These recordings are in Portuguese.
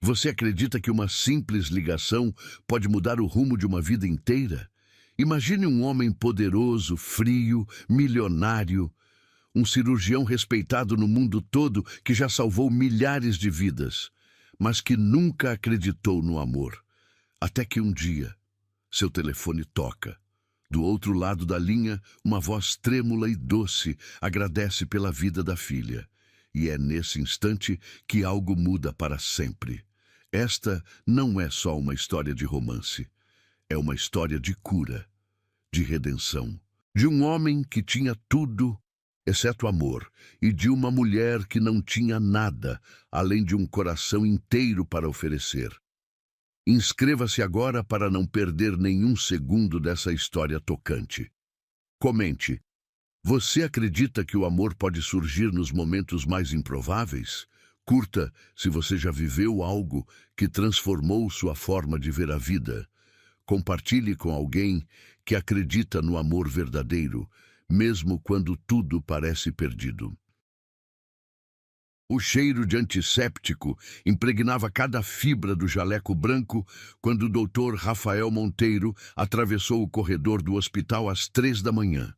Você acredita que uma simples ligação pode mudar o rumo de uma vida inteira? Imagine um homem poderoso, frio, milionário, um cirurgião respeitado no mundo todo que já salvou milhares de vidas, mas que nunca acreditou no amor. Até que um dia, seu telefone toca. Do outro lado da linha, uma voz trêmula e doce agradece pela vida da filha. E é nesse instante que algo muda para sempre. Esta não é só uma história de romance. É uma história de cura, de redenção. De um homem que tinha tudo, exceto amor, e de uma mulher que não tinha nada, além de um coração inteiro para oferecer. Inscreva-se agora para não perder nenhum segundo dessa história tocante. Comente. Você acredita que o amor pode surgir nos momentos mais improváveis? Curta se você já viveu algo que transformou sua forma de ver a vida. Compartilhe com alguém que acredita no amor verdadeiro, mesmo quando tudo parece perdido. O cheiro de antisséptico impregnava cada fibra do jaleco branco quando o Dr. Rafael Monteiro atravessou o corredor do hospital às 3 da manhã.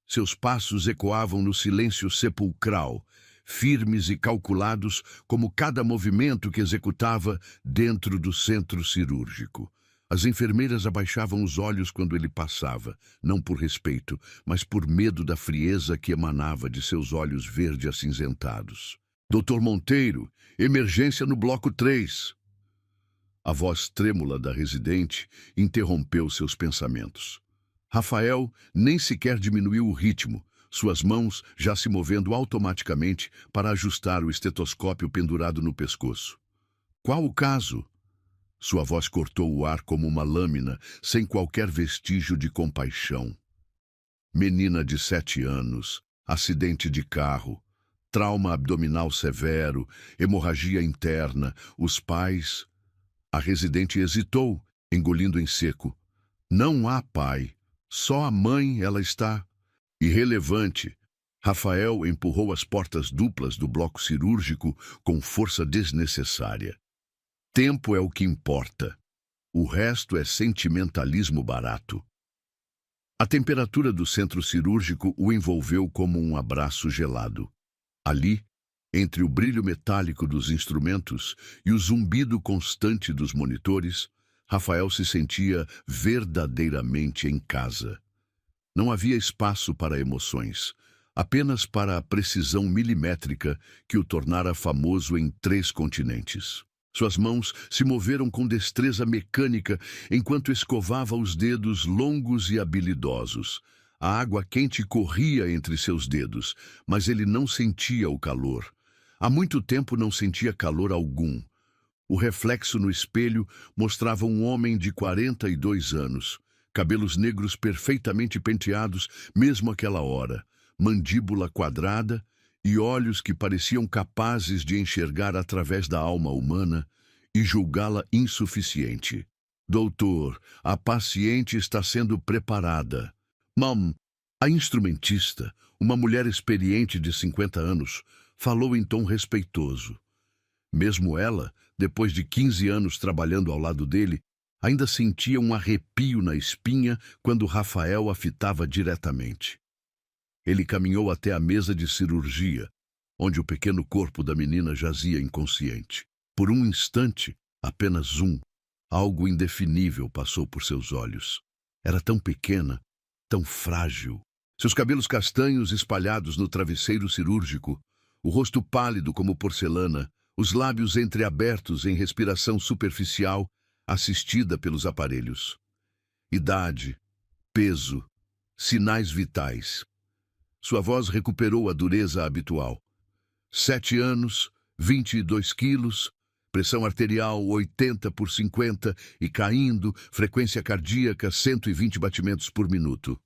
Seus passos ecoavam no silêncio sepulcral, firmes e calculados como cada movimento que executava dentro do centro cirúrgico. As enfermeiras abaixavam os olhos quando ele passava, não por respeito, mas por medo da frieza que emanava de seus olhos verde acinzentados. Dr. Monteiro, emergência no bloco 3. A voz trêmula da residente interrompeu seus pensamentos. Rafael nem sequer diminuiu o ritmo, suas mãos já se movendo automaticamente para ajustar o estetoscópio pendurado no pescoço. Qual o caso? Sua voz cortou o ar como uma lâmina, sem qualquer vestígio de compaixão. Menina de 7 anos, acidente de carro, trauma abdominal severo, hemorragia interna, os pais... A residente hesitou, engolindo em seco. Não há pai, só a mãe ela está. Irrelevante. Rafael empurrou as portas duplas do bloco cirúrgico com força desnecessária. Tempo é o que importa. O resto é sentimentalismo barato. A temperatura do centro cirúrgico o envolveu como um abraço gelado. Ali, entre o brilho metálico dos instrumentos e o zumbido constante dos monitores, Rafael se sentia verdadeiramente em casa. Não havia espaço para emoções, apenas para a precisão milimétrica que o tornara famoso em 3 continentes. Suas mãos se moveram com destreza mecânica enquanto escovava os dedos longos e habilidosos. A água quente corria entre seus dedos, mas ele não sentia o calor. Há muito tempo não sentia calor algum. O reflexo no espelho mostrava um homem de 42 anos, cabelos negros perfeitamente penteados, mesmo àquela hora, mandíbula quadrada e olhos que pareciam capazes de enxergar através da alma humana e julgá-la insuficiente. Doutor, a paciente está sendo preparada. Mam, a instrumentista, uma mulher experiente de 50 anos, falou em tom respeitoso. Mesmo ela, depois de 15 anos trabalhando ao lado dele, ainda sentia um arrepio na espinha quando Rafael a fitava diretamente. Ele caminhou até a mesa de cirurgia, onde o pequeno corpo da menina jazia inconsciente. Por um instante, apenas um, algo indefinível passou por seus olhos. Era tão pequena, tão frágil. Seus cabelos castanhos espalhados no travesseiro cirúrgico, o rosto pálido como porcelana, os lábios entreabertos em respiração superficial, assistida pelos aparelhos. Idade, peso, sinais vitais. Sua voz recuperou a dureza habitual. 7 anos, 22 quilos, pressão arterial 80/50 e caindo, frequência cardíaca 120 batimentos por minuto.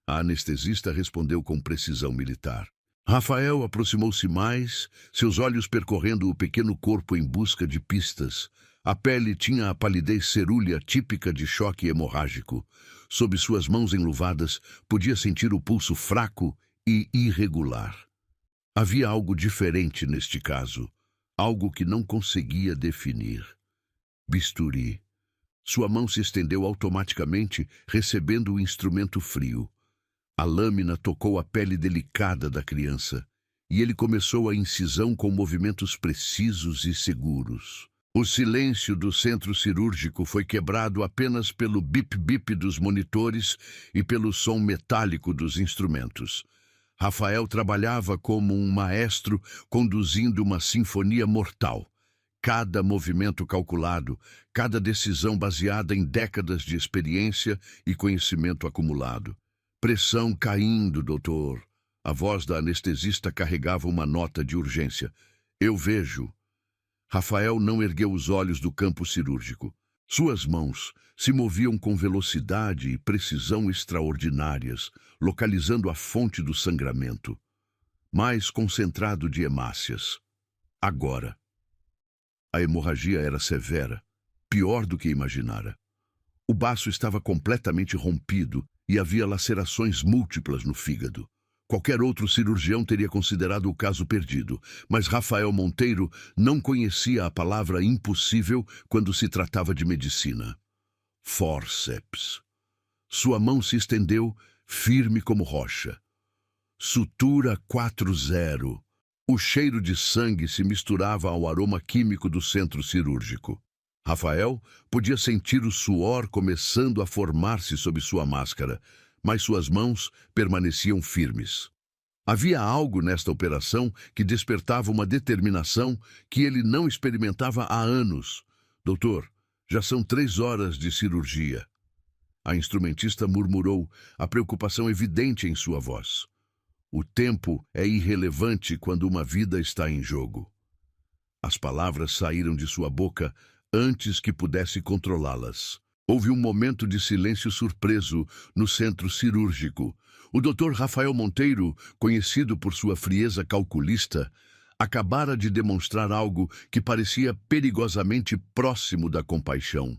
A anestesista respondeu com precisão militar. Rafael aproximou-se mais, seus olhos percorrendo o pequeno corpo em busca de pistas. A pele tinha a palidez cerúlea típica de choque hemorrágico. Sob suas mãos enluvadas, podia sentir o pulso fraco e irregular. Havia algo diferente neste caso. algo que não conseguia definir. Bisturi. Sua mão se estendeu automaticamente, recebendo o instrumento frio. A lâmina tocou a pele delicada da criança, e ele começou a incisão com movimentos precisos e seguros. O silêncio do centro cirúrgico foi quebrado apenas pelo bip-bip dos monitores e pelo som metálico dos instrumentos. Rafael trabalhava como um maestro conduzindo uma sinfonia mortal. Cada movimento calculado, cada decisão baseada em décadas de experiência e conhecimento acumulado. Pressão caindo, doutor. A voz da anestesista carregava uma nota de urgência. Eu vejo. Rafael não ergueu os olhos do campo cirúrgico. Suas mãos se moviam com velocidade e precisão extraordinárias, localizando a fonte do sangramento. Mais concentrado de hemácias. Agora. A hemorragia era severa, pior do que imaginara. O baço estava completamente rompido e havia lacerações múltiplas no fígado. Qualquer outro cirurgião teria considerado o caso perdido, mas Rafael Monteiro não conhecia a palavra impossível quando se tratava de medicina. Forceps. Sua mão se estendeu, firme como rocha. Sutura 4-0. O cheiro de sangue se misturava ao aroma químico do centro cirúrgico. Rafael podia sentir o suor começando a formar-se sob sua máscara, mas suas mãos permaneciam firmes. Havia algo nesta operação que despertava uma determinação que ele não experimentava há anos. Doutor, já são 3 horas de cirurgia. A instrumentista murmurou, a preocupação evidente em sua voz. O tempo é irrelevante quando uma vida está em jogo. As palavras saíram de sua boca antes que pudesse controlá-las. Houve um momento de silêncio surpreso no centro cirúrgico. O Dr. Rafael Monteiro, conhecido por sua frieza calculista, acabara de demonstrar algo que parecia perigosamente próximo da compaixão.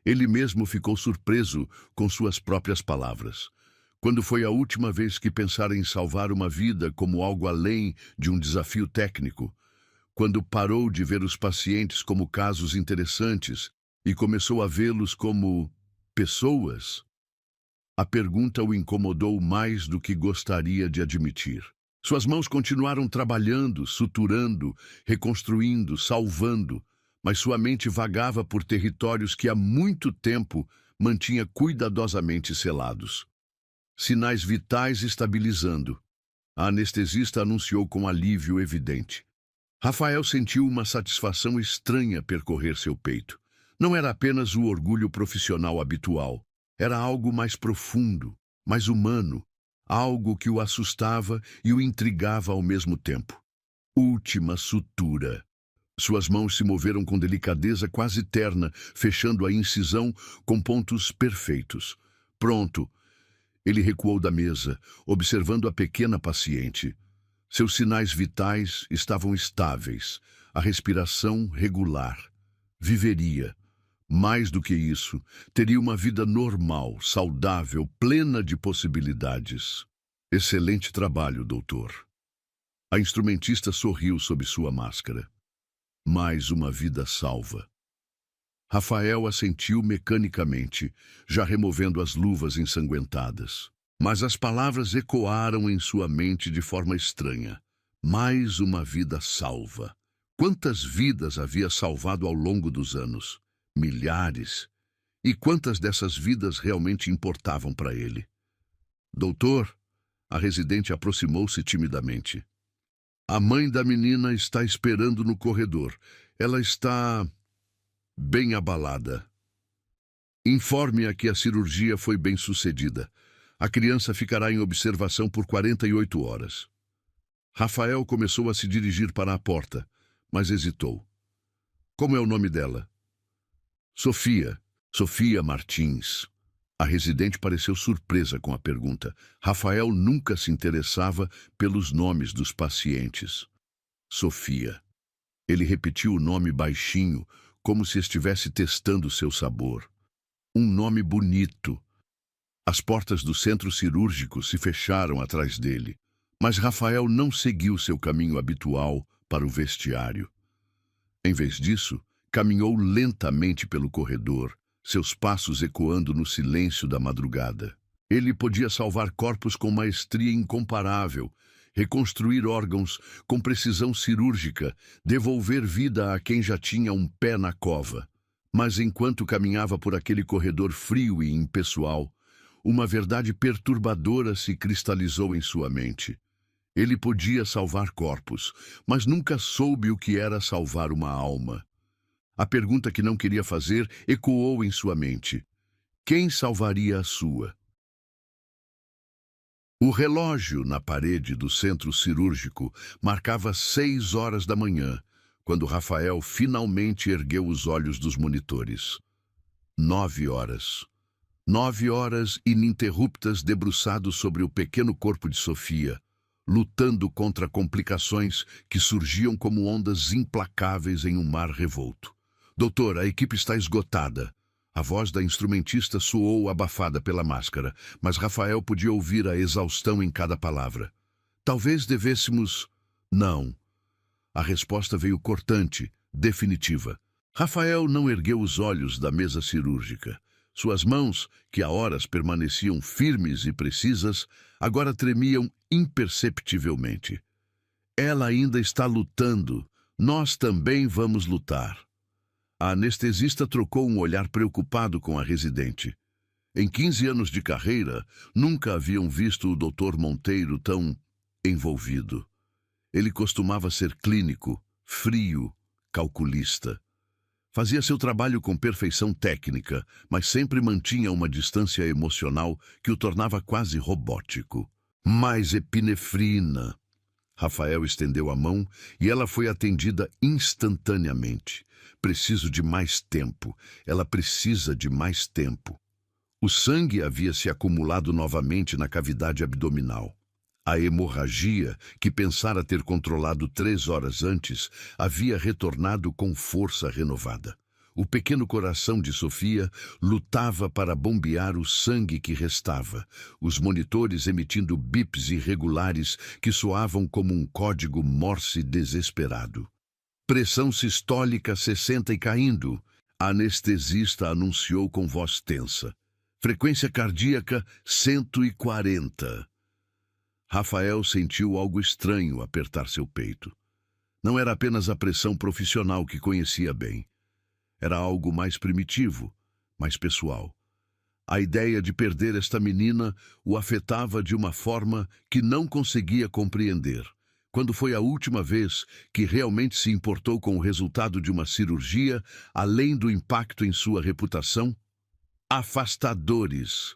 Ele mesmo ficou surpreso com suas próprias palavras. Quando foi a última vez que pensara em salvar uma vida como algo além de um desafio técnico? Quando parou de ver os pacientes como casos interessantes e começou a vê-los como pessoas? A pergunta o incomodou mais do que gostaria de admitir. Suas mãos continuaram trabalhando, suturando, reconstruindo, salvando, mas sua mente vagava por territórios que há muito tempo mantinha cuidadosamente selados. Sinais vitais estabilizando. A anestesista anunciou com alívio evidente. Rafael sentiu uma satisfação estranha percorrer seu peito. Não era apenas o orgulho profissional habitual. Era algo mais profundo, mais humano, algo que o assustava e o intrigava ao mesmo tempo. Última sutura. Suas mãos se moveram com delicadeza quase terna, fechando a incisão com pontos perfeitos. Pronto. Ele recuou da mesa, observando a pequena paciente. Seus sinais vitais estavam estáveis, a respiração regular. Viveria. Mais do que isso, teria uma vida normal, saudável, plena de possibilidades. Excelente trabalho, doutor. A instrumentista sorriu sob sua máscara. Mais uma vida salva. Rafael assentiu mecanicamente, já removendo as luvas ensanguentadas. Mas as palavras ecoaram em sua mente de forma estranha. Mais uma vida salva. Quantas vidas havia salvado ao longo dos anos? Milhares. E quantas dessas vidas realmente importavam para ele? Doutor, a residente aproximou-se timidamente. A mãe da menina está esperando no corredor. Ela está bem abalada. Informe-a que a cirurgia foi bem sucedida. A criança ficará em observação por 48 horas. Rafael começou a se dirigir para a porta, mas hesitou. Como é o nome dela? Sofia. Sofia Martins. A residente pareceu surpresa com a pergunta. Rafael nunca se interessava pelos nomes dos pacientes. Sofia. Ele repetiu o nome baixinho, como se estivesse testando seu sabor. Um nome bonito. As portas do centro cirúrgico se fecharam atrás dele, mas Rafael não seguiu seu caminho habitual para o vestiário. Em vez disso, caminhou lentamente pelo corredor, seus passos ecoando no silêncio da madrugada. Ele podia salvar corpos com maestria incomparável, reconstruir órgãos com precisão cirúrgica, devolver vida a quem já tinha um pé na cova. Mas enquanto caminhava por aquele corredor frio e impessoal, uma verdade perturbadora se cristalizou em sua mente. Ele podia salvar corpos, mas nunca soube o que era salvar uma alma. A pergunta que não queria fazer ecoou em sua mente. Quem salvaria a sua? O relógio na parede do centro cirúrgico marcava 6 horas da manhã, quando Rafael finalmente ergueu os olhos dos monitores. 9 horas. 9 horas ininterruptas debruçado sobre o pequeno corpo de Sofia, lutando contra complicações que surgiam como ondas implacáveis em um mar revolto. Doutor, a equipe está esgotada. A voz da instrumentista soou abafada pela máscara, mas Rafael podia ouvir a exaustão em cada palavra. Talvez devêssemos... Não. A resposta veio cortante, definitiva. Rafael não ergueu os olhos da mesa cirúrgica. Suas mãos, que há horas permaneciam firmes e precisas, agora tremiam imperceptivelmente. Ela ainda está lutando. Nós também vamos lutar. A anestesista trocou um olhar preocupado com a residente. Em 15 anos de carreira, nunca haviam visto o Dr. Monteiro tão envolvido. Ele costumava ser clínico, frio, calculista. Fazia seu trabalho com perfeição técnica, mas sempre mantinha uma distância emocional que o tornava quase robótico. Mais epinefrina. Rafael estendeu a mão e ela foi atendida instantaneamente. Preciso de mais tempo. Ela precisa de mais tempo. O sangue havia se acumulado novamente na cavidade abdominal. A hemorragia, que pensara ter controlado 3 horas antes, havia retornado com força renovada. O pequeno coração de Sofia lutava para bombear o sangue que restava, os monitores emitindo bips irregulares que soavam como um código Morse desesperado. Pressão sistólica 60 e caindo. A anestesista anunciou com voz tensa. Frequência cardíaca 140. Rafael sentiu algo estranho apertar seu peito. Não era apenas a pressão profissional que conhecia bem. Era algo mais primitivo, mais pessoal. A ideia de perder esta menina o afetava de uma forma que não conseguia compreender. Quando foi a última vez que realmente se importou com o resultado de uma cirurgia, além do impacto em sua reputação? Afastadores.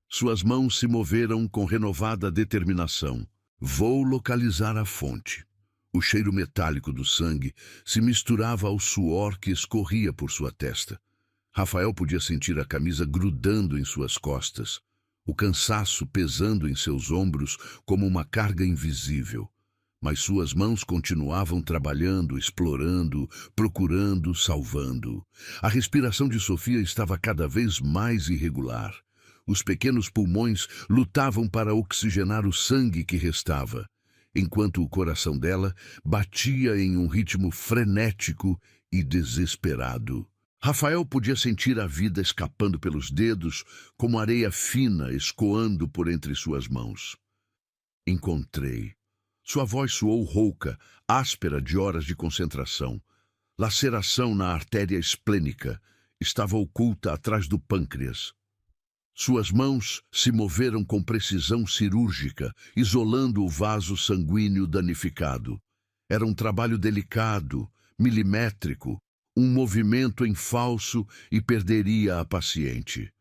Suas mãos se moveram com renovada determinação. Vou localizar a fonte. O cheiro metálico do sangue se misturava ao suor que escorria por sua testa. Rafael podia sentir a camisa grudando em suas costas, o cansaço pesando em seus ombros como uma carga invisível. Mas suas mãos continuavam trabalhando, explorando, procurando, salvando. A respiração de Sofia estava cada vez mais irregular. Os pequenos pulmões lutavam para oxigenar o sangue que restava, enquanto o coração dela batia em um ritmo frenético e desesperado. Rafael podia sentir a vida escapando pelos dedos, como areia fina escoando por entre suas mãos. Encontrei. Sua voz soou rouca, áspera de horas de concentração. Laceração na artéria esplênica. Estava oculta atrás do pâncreas. Suas mãos se moveram com precisão cirúrgica, isolando o vaso sanguíneo danificado. Era um trabalho delicado, milimétrico, um movimento em falso e perderia a paciente.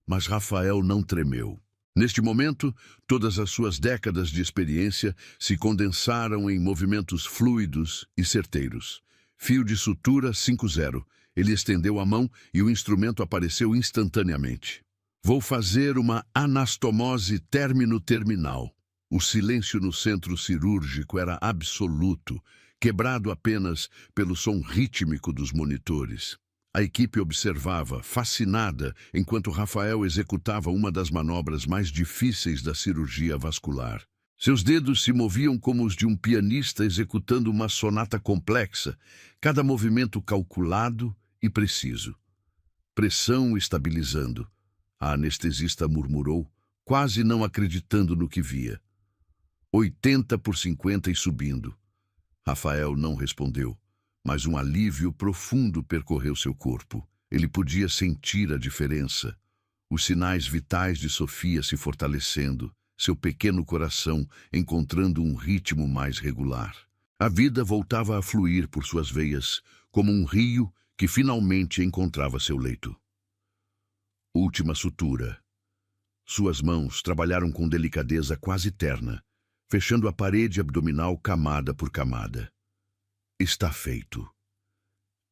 Mas Rafael não tremeu. Neste momento, todas as suas décadas de experiência se condensaram em movimentos fluidos e certeiros. Fio de sutura 50. Ele estendeu a mão e o instrumento apareceu instantaneamente. Vou fazer uma anastomose término-terminal. O silêncio no centro cirúrgico era absoluto, quebrado apenas pelo som rítmico dos monitores. A equipe observava, fascinada, enquanto Rafael executava uma das manobras mais difíceis da cirurgia vascular. Seus dedos se moviam como os de um pianista executando uma sonata complexa, cada movimento calculado e preciso. Pressão estabilizando. A anestesista murmurou, quase não acreditando no que via. 80 por 50 e subindo. Rafael não respondeu, mas um alívio profundo percorreu seu corpo. Ele podia sentir a diferença. Os sinais vitais de Sofia se fortalecendo, seu pequeno coração encontrando um ritmo mais regular. A vida voltava a fluir por suas veias, como um rio que finalmente encontrava seu leito. Última sutura. Suas mãos trabalharam com delicadeza quase terna, fechando a parede abdominal camada por camada. Está feito.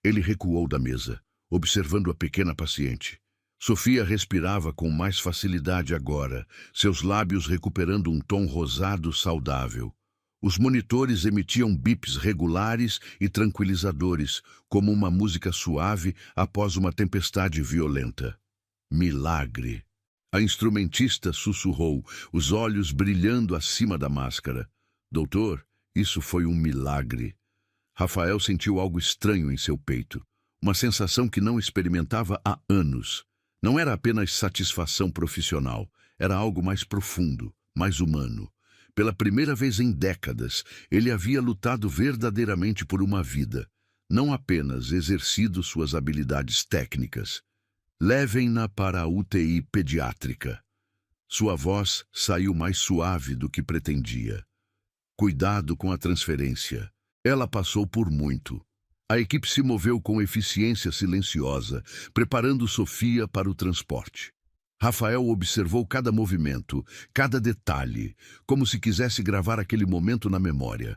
Ele recuou da mesa, observando a pequena paciente. Sofia respirava com mais facilidade agora, seus lábios recuperando um tom rosado saudável. Os monitores emitiam bips regulares e tranquilizadores, como uma música suave após uma tempestade violenta. Milagre! A instrumentista sussurrou, os olhos brilhando acima da máscara. Doutor, isso foi um milagre. Rafael sentiu algo estranho em seu peito, uma sensação que não experimentava há anos. Não era apenas satisfação profissional, era algo mais profundo, mais humano. Pela primeira vez em décadas, ele havia lutado verdadeiramente por uma vida, não apenas exercido suas habilidades técnicas. Levem-na para a UTI pediátrica. Sua voz saiu mais suave do que pretendia. Cuidado com a transferência. Ela passou por muito. A equipe se moveu com eficiência silenciosa, preparando Sofia para o transporte. Rafael observou cada movimento, cada detalhe, como se quisesse gravar aquele momento na memória.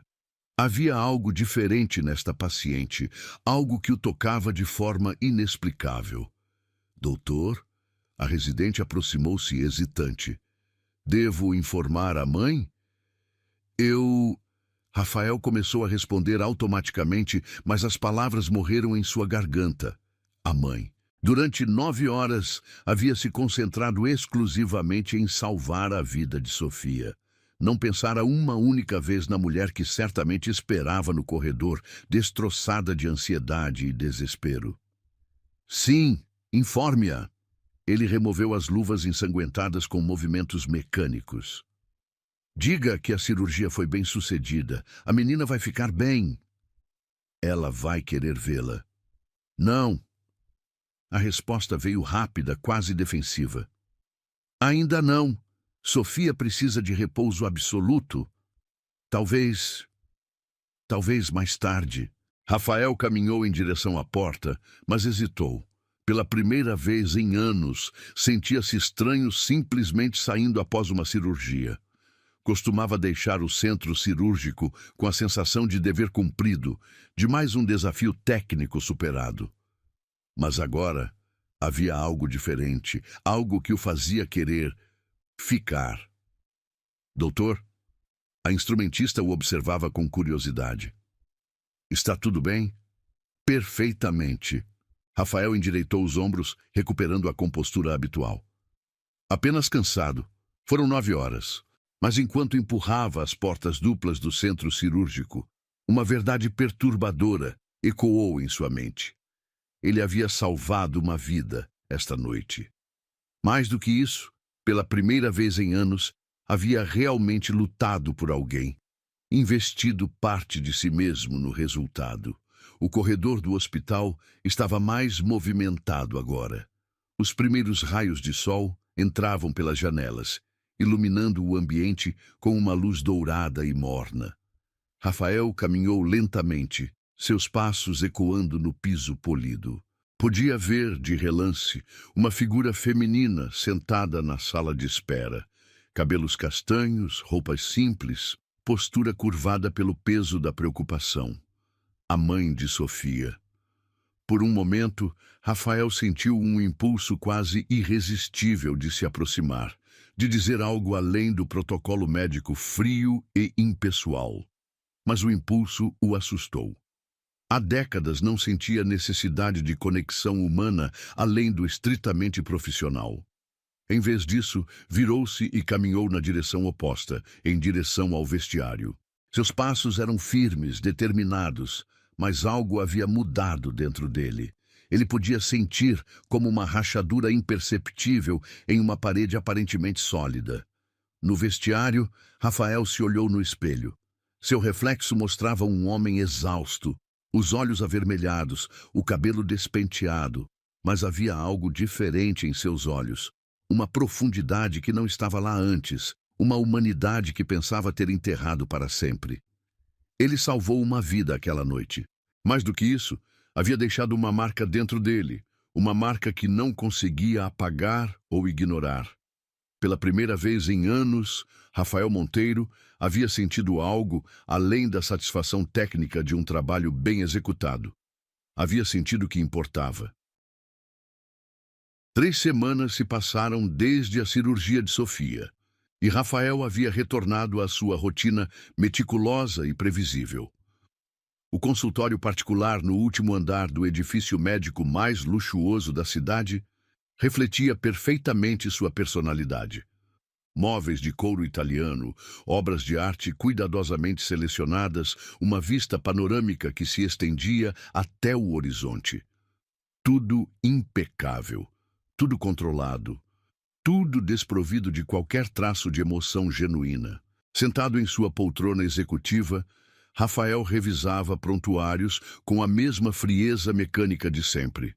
Havia algo diferente nesta paciente, algo que o tocava de forma inexplicável. Doutor, a residente aproximou-se hesitante. Devo informar a mãe? Rafael começou a responder automaticamente, mas as palavras morreram em sua garganta. A mãe. Durante 9 horas, havia se concentrado exclusivamente em salvar a vida de Sofia. Não pensara uma única vez na mulher que certamente esperava no corredor, destroçada de ansiedade e desespero. Sim, informe-a. Ele removeu as luvas ensanguentadas com movimentos mecânicos. Diga que a cirurgia foi bem sucedida. A menina vai ficar bem. Ela vai querer vê-la. Não. A resposta veio rápida, quase defensiva. Ainda não. Sofia precisa de repouso absoluto. Talvez mais tarde. Rafael caminhou em direção à porta, mas hesitou. Pela primeira vez em anos, sentia-se estranho simplesmente saindo após uma cirurgia. Costumava deixar o centro cirúrgico com a sensação de dever cumprido, de mais um desafio técnico superado. Mas agora havia algo diferente, algo que o fazia querer ficar. Doutor? A instrumentista o observava com curiosidade. Está tudo bem? Perfeitamente. Rafael endireitou os ombros, recuperando a compostura habitual. Apenas cansado. Foram 9 horas. Mas enquanto empurrava as portas duplas do centro cirúrgico, uma verdade perturbadora ecoou em sua mente. Ele havia salvado uma vida esta noite. Mais do que isso, pela primeira vez em anos, havia realmente lutado por alguém, investido parte de si mesmo no resultado. O corredor do hospital estava mais movimentado agora. Os primeiros raios de sol entravam pelas janelas, iluminando o ambiente com uma luz dourada e morna. Rafael caminhou lentamente, seus passos ecoando no piso polido. Podia ver, de relance, uma figura feminina sentada na sala de espera. Cabelos castanhos, roupas simples, postura curvada pelo peso da preocupação. A mãe de Sofia. Por um momento, Rafael sentiu um impulso quase irresistível de se aproximar, de dizer algo além do protocolo médico frio e impessoal. Mas o impulso o assustou. Há décadas não sentia necessidade de conexão humana além do estritamente profissional. Em vez disso, virou-se e caminhou na direção oposta, em direção ao vestiário. Seus passos eram firmes, determinados, mas algo havia mudado dentro dele. Ele podia sentir como uma rachadura imperceptível em uma parede aparentemente sólida. No vestiário, Rafael se olhou no espelho. Seu reflexo mostrava um homem exausto, os olhos avermelhados, o cabelo despenteado, mas havia algo diferente em seus olhos. Uma profundidade que não estava lá antes, uma humanidade que pensava ter enterrado para sempre. Ele salvou uma vida aquela noite. Mais do que isso, havia deixado uma marca dentro dele, uma marca que não conseguia apagar ou ignorar. Pela primeira vez em anos, Rafael Monteiro havia sentido algo além da satisfação técnica de um trabalho bem executado. Havia sentido que importava. 3 semanas se passaram desde a cirurgia de Sofia, e Rafael havia retornado à sua rotina meticulosa e previsível. O consultório particular no último andar do edifício médico mais luxuoso da cidade refletia perfeitamente sua personalidade. Móveis de couro italiano, obras de arte cuidadosamente selecionadas, uma vista panorâmica que se estendia até o horizonte. Tudo impecável, tudo controlado, tudo desprovido de qualquer traço de emoção genuína. Sentado em sua poltrona executiva, Rafael revisava prontuários com a mesma frieza mecânica de sempre.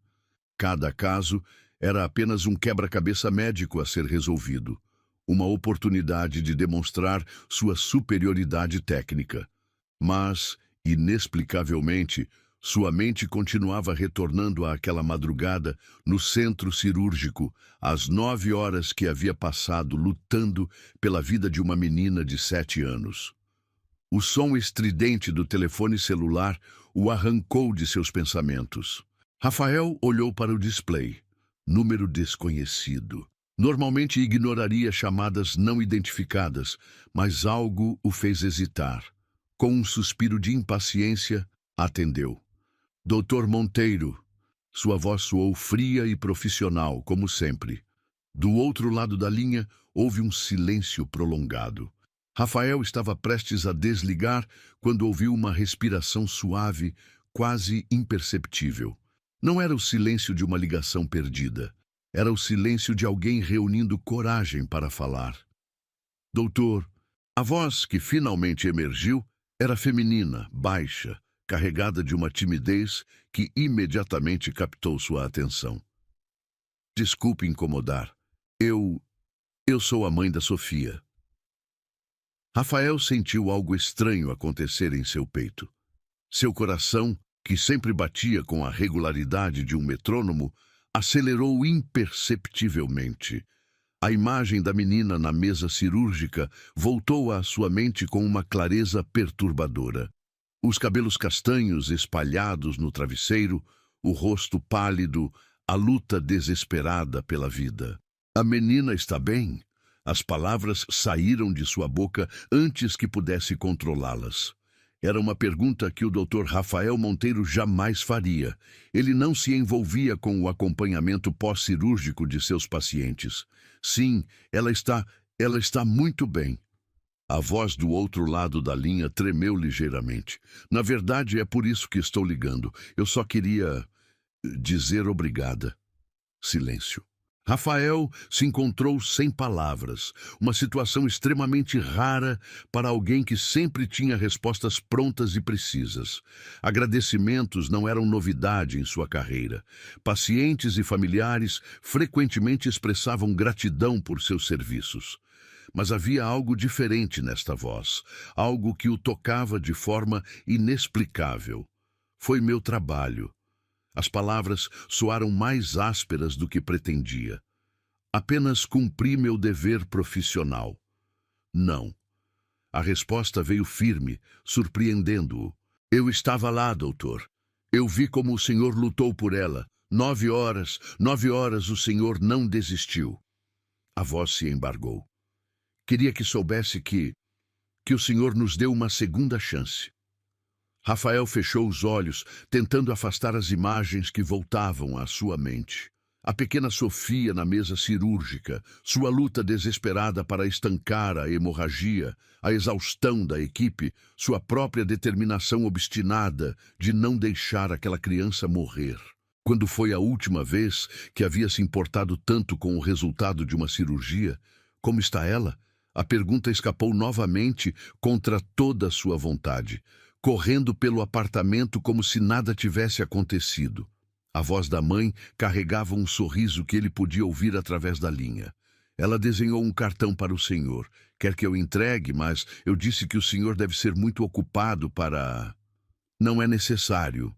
Cada caso era apenas um quebra-cabeça médico a ser resolvido, uma oportunidade de demonstrar sua superioridade técnica. Mas, inexplicavelmente, sua mente continuava retornando àquela madrugada no centro cirúrgico, às 9 horas que havia passado lutando pela vida de uma menina de 7 anos. O som estridente do telefone celular o arrancou de seus pensamentos. Rafael olhou para o display. Número desconhecido. Normalmente ignoraria chamadas não identificadas, mas algo o fez hesitar. Com um suspiro de impaciência, atendeu. Doutor Monteiro. Sua voz soou fria e profissional, como sempre. Do outro lado da linha, houve um silêncio prolongado. Rafael estava prestes a desligar quando ouviu uma respiração suave, quase imperceptível. Não era o silêncio de uma ligação perdida. Era o silêncio de alguém reunindo coragem para falar. Doutor, a voz que finalmente emergiu era feminina, baixa, carregada de uma timidez que imediatamente captou sua atenção. Desculpe incomodar. Eu sou a mãe da Sofia. Rafael sentiu algo estranho acontecer em seu peito. Seu coração, que sempre batia com a regularidade de um metrônomo, acelerou imperceptivelmente. A imagem da menina na mesa cirúrgica voltou à sua mente com uma clareza perturbadora. Os cabelos castanhos espalhados no travesseiro, o rosto pálido, a luta desesperada pela vida. A menina está bem? As palavras saíram de sua boca antes que pudesse controlá-las. Era uma pergunta que o Dr. Rafael Monteiro jamais faria. Ele não se envolvia com o acompanhamento pós-cirúrgico de seus pacientes. Sim, ela está muito bem. A voz do outro lado da linha tremeu ligeiramente. Na verdade, é por isso que estou ligando. Eu só queria dizer obrigada. Silêncio. Rafael se encontrou sem palavras, uma situação extremamente rara para alguém que sempre tinha respostas prontas e precisas. Agradecimentos não eram novidade em sua carreira. Pacientes e familiares frequentemente expressavam gratidão por seus serviços. Mas havia algo diferente nesta voz, algo que o tocava de forma inexplicável. Foi meu trabalho. As palavras soaram mais ásperas do que pretendia. Apenas cumpri meu dever profissional. Não. A resposta veio firme, surpreendendo-o. Eu estava lá, doutor. Eu vi como o senhor lutou por ela. 9 horas o senhor não desistiu. A voz se embargou. Queria que soubesse que o senhor nos deu uma segunda chance. Rafael fechou os olhos, tentando afastar as imagens que voltavam à sua mente. A pequena Sofia na mesa cirúrgica, sua luta desesperada para estancar a hemorragia, a exaustão da equipe, sua própria determinação obstinada de não deixar aquela criança morrer. Quando foi a última vez que havia se importado tanto com o resultado de uma cirurgia? Como está ela? A pergunta escapou novamente contra toda a sua vontade, correndo pelo apartamento como se nada tivesse acontecido. A voz da mãe carregava um sorriso que ele podia ouvir através da linha. Ela desenhou um cartão para o senhor. Quer que eu entregue, mas eu disse que o senhor deve ser muito ocupado para... Não é necessário.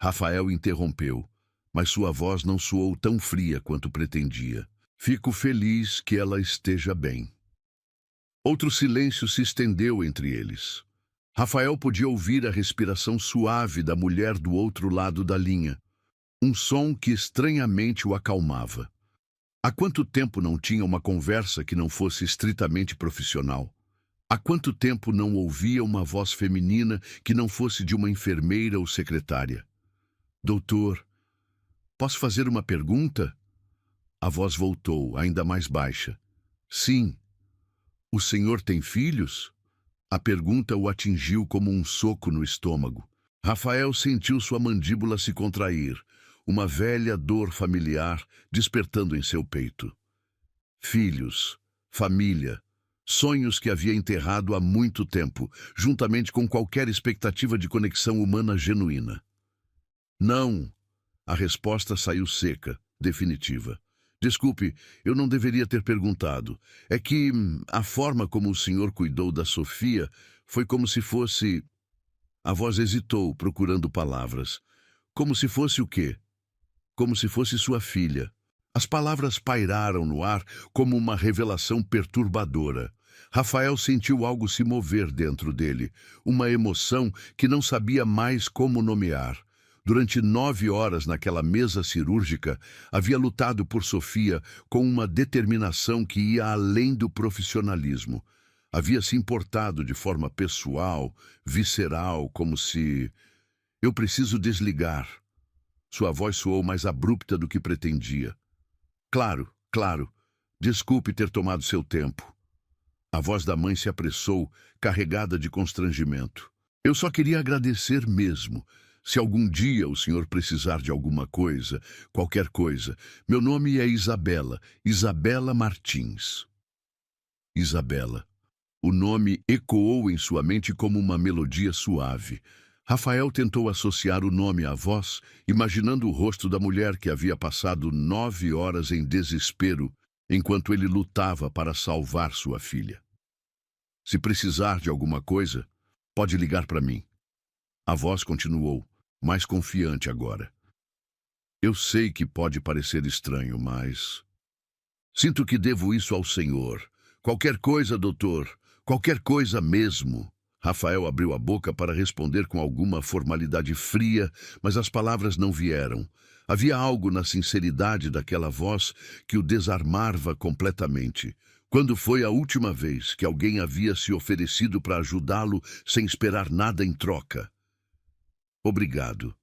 Rafael interrompeu, mas sua voz não soou tão fria quanto pretendia. Fico feliz que ela esteja bem. Outro silêncio se estendeu entre eles. Rafael podia ouvir a respiração suave da mulher do outro lado da linha. Um som que estranhamente o acalmava. Há quanto tempo não tinha uma conversa que não fosse estritamente profissional? Há quanto tempo não ouvia uma voz feminina que não fosse de uma enfermeira ou secretária? Doutor, posso fazer uma pergunta? A voz voltou, ainda mais baixa. Sim. O senhor tem filhos? A pergunta o atingiu como um soco no estômago. Rafael sentiu sua mandíbula se contrair, uma velha dor familiar despertando em seu peito. Filhos, família, sonhos que havia enterrado há muito tempo, juntamente com qualquer expectativa de conexão humana genuína. Não. A resposta saiu seca, definitiva. Desculpe, eu não deveria ter perguntado. É que a forma como o senhor cuidou da Sofia foi como se fosse... A voz hesitou, procurando palavras. Como se fosse o quê? Como se fosse sua filha. As palavras pairaram no ar como uma revelação perturbadora. Rafael sentiu algo se mover dentro dele, uma emoção que não sabia mais como nomear. Durante 9 horas naquela mesa cirúrgica, havia lutado por Sofia com uma determinação que ia além do profissionalismo. Havia se importado de forma pessoal, visceral, como se... Eu preciso desligar. Sua voz soou mais abrupta do que pretendia. Claro, claro. Desculpe ter tomado seu tempo. A voz da mãe se apressou, carregada de constrangimento. Eu só queria agradecer mesmo. Se algum dia o senhor precisar de alguma coisa, qualquer coisa, meu nome é Isabela, Isabela Martins. Isabela. O nome ecoou em sua mente como uma melodia suave. Rafael tentou associar o nome à voz, imaginando o rosto da mulher que havia passado 9 horas em desespero, enquanto ele lutava para salvar sua filha. Se precisar de alguma coisa, pode ligar para mim. A voz continuou, mais confiante agora. Eu sei que pode parecer estranho, mas... Sinto que devo isso ao senhor. Qualquer coisa, doutor. Qualquer coisa mesmo. Rafael abriu a boca para responder com alguma formalidade fria, mas as palavras não vieram. Havia algo na sinceridade daquela voz que o desarmava completamente. Quando foi a última vez que alguém havia se oferecido para ajudá-lo sem esperar nada em troca? Obrigado.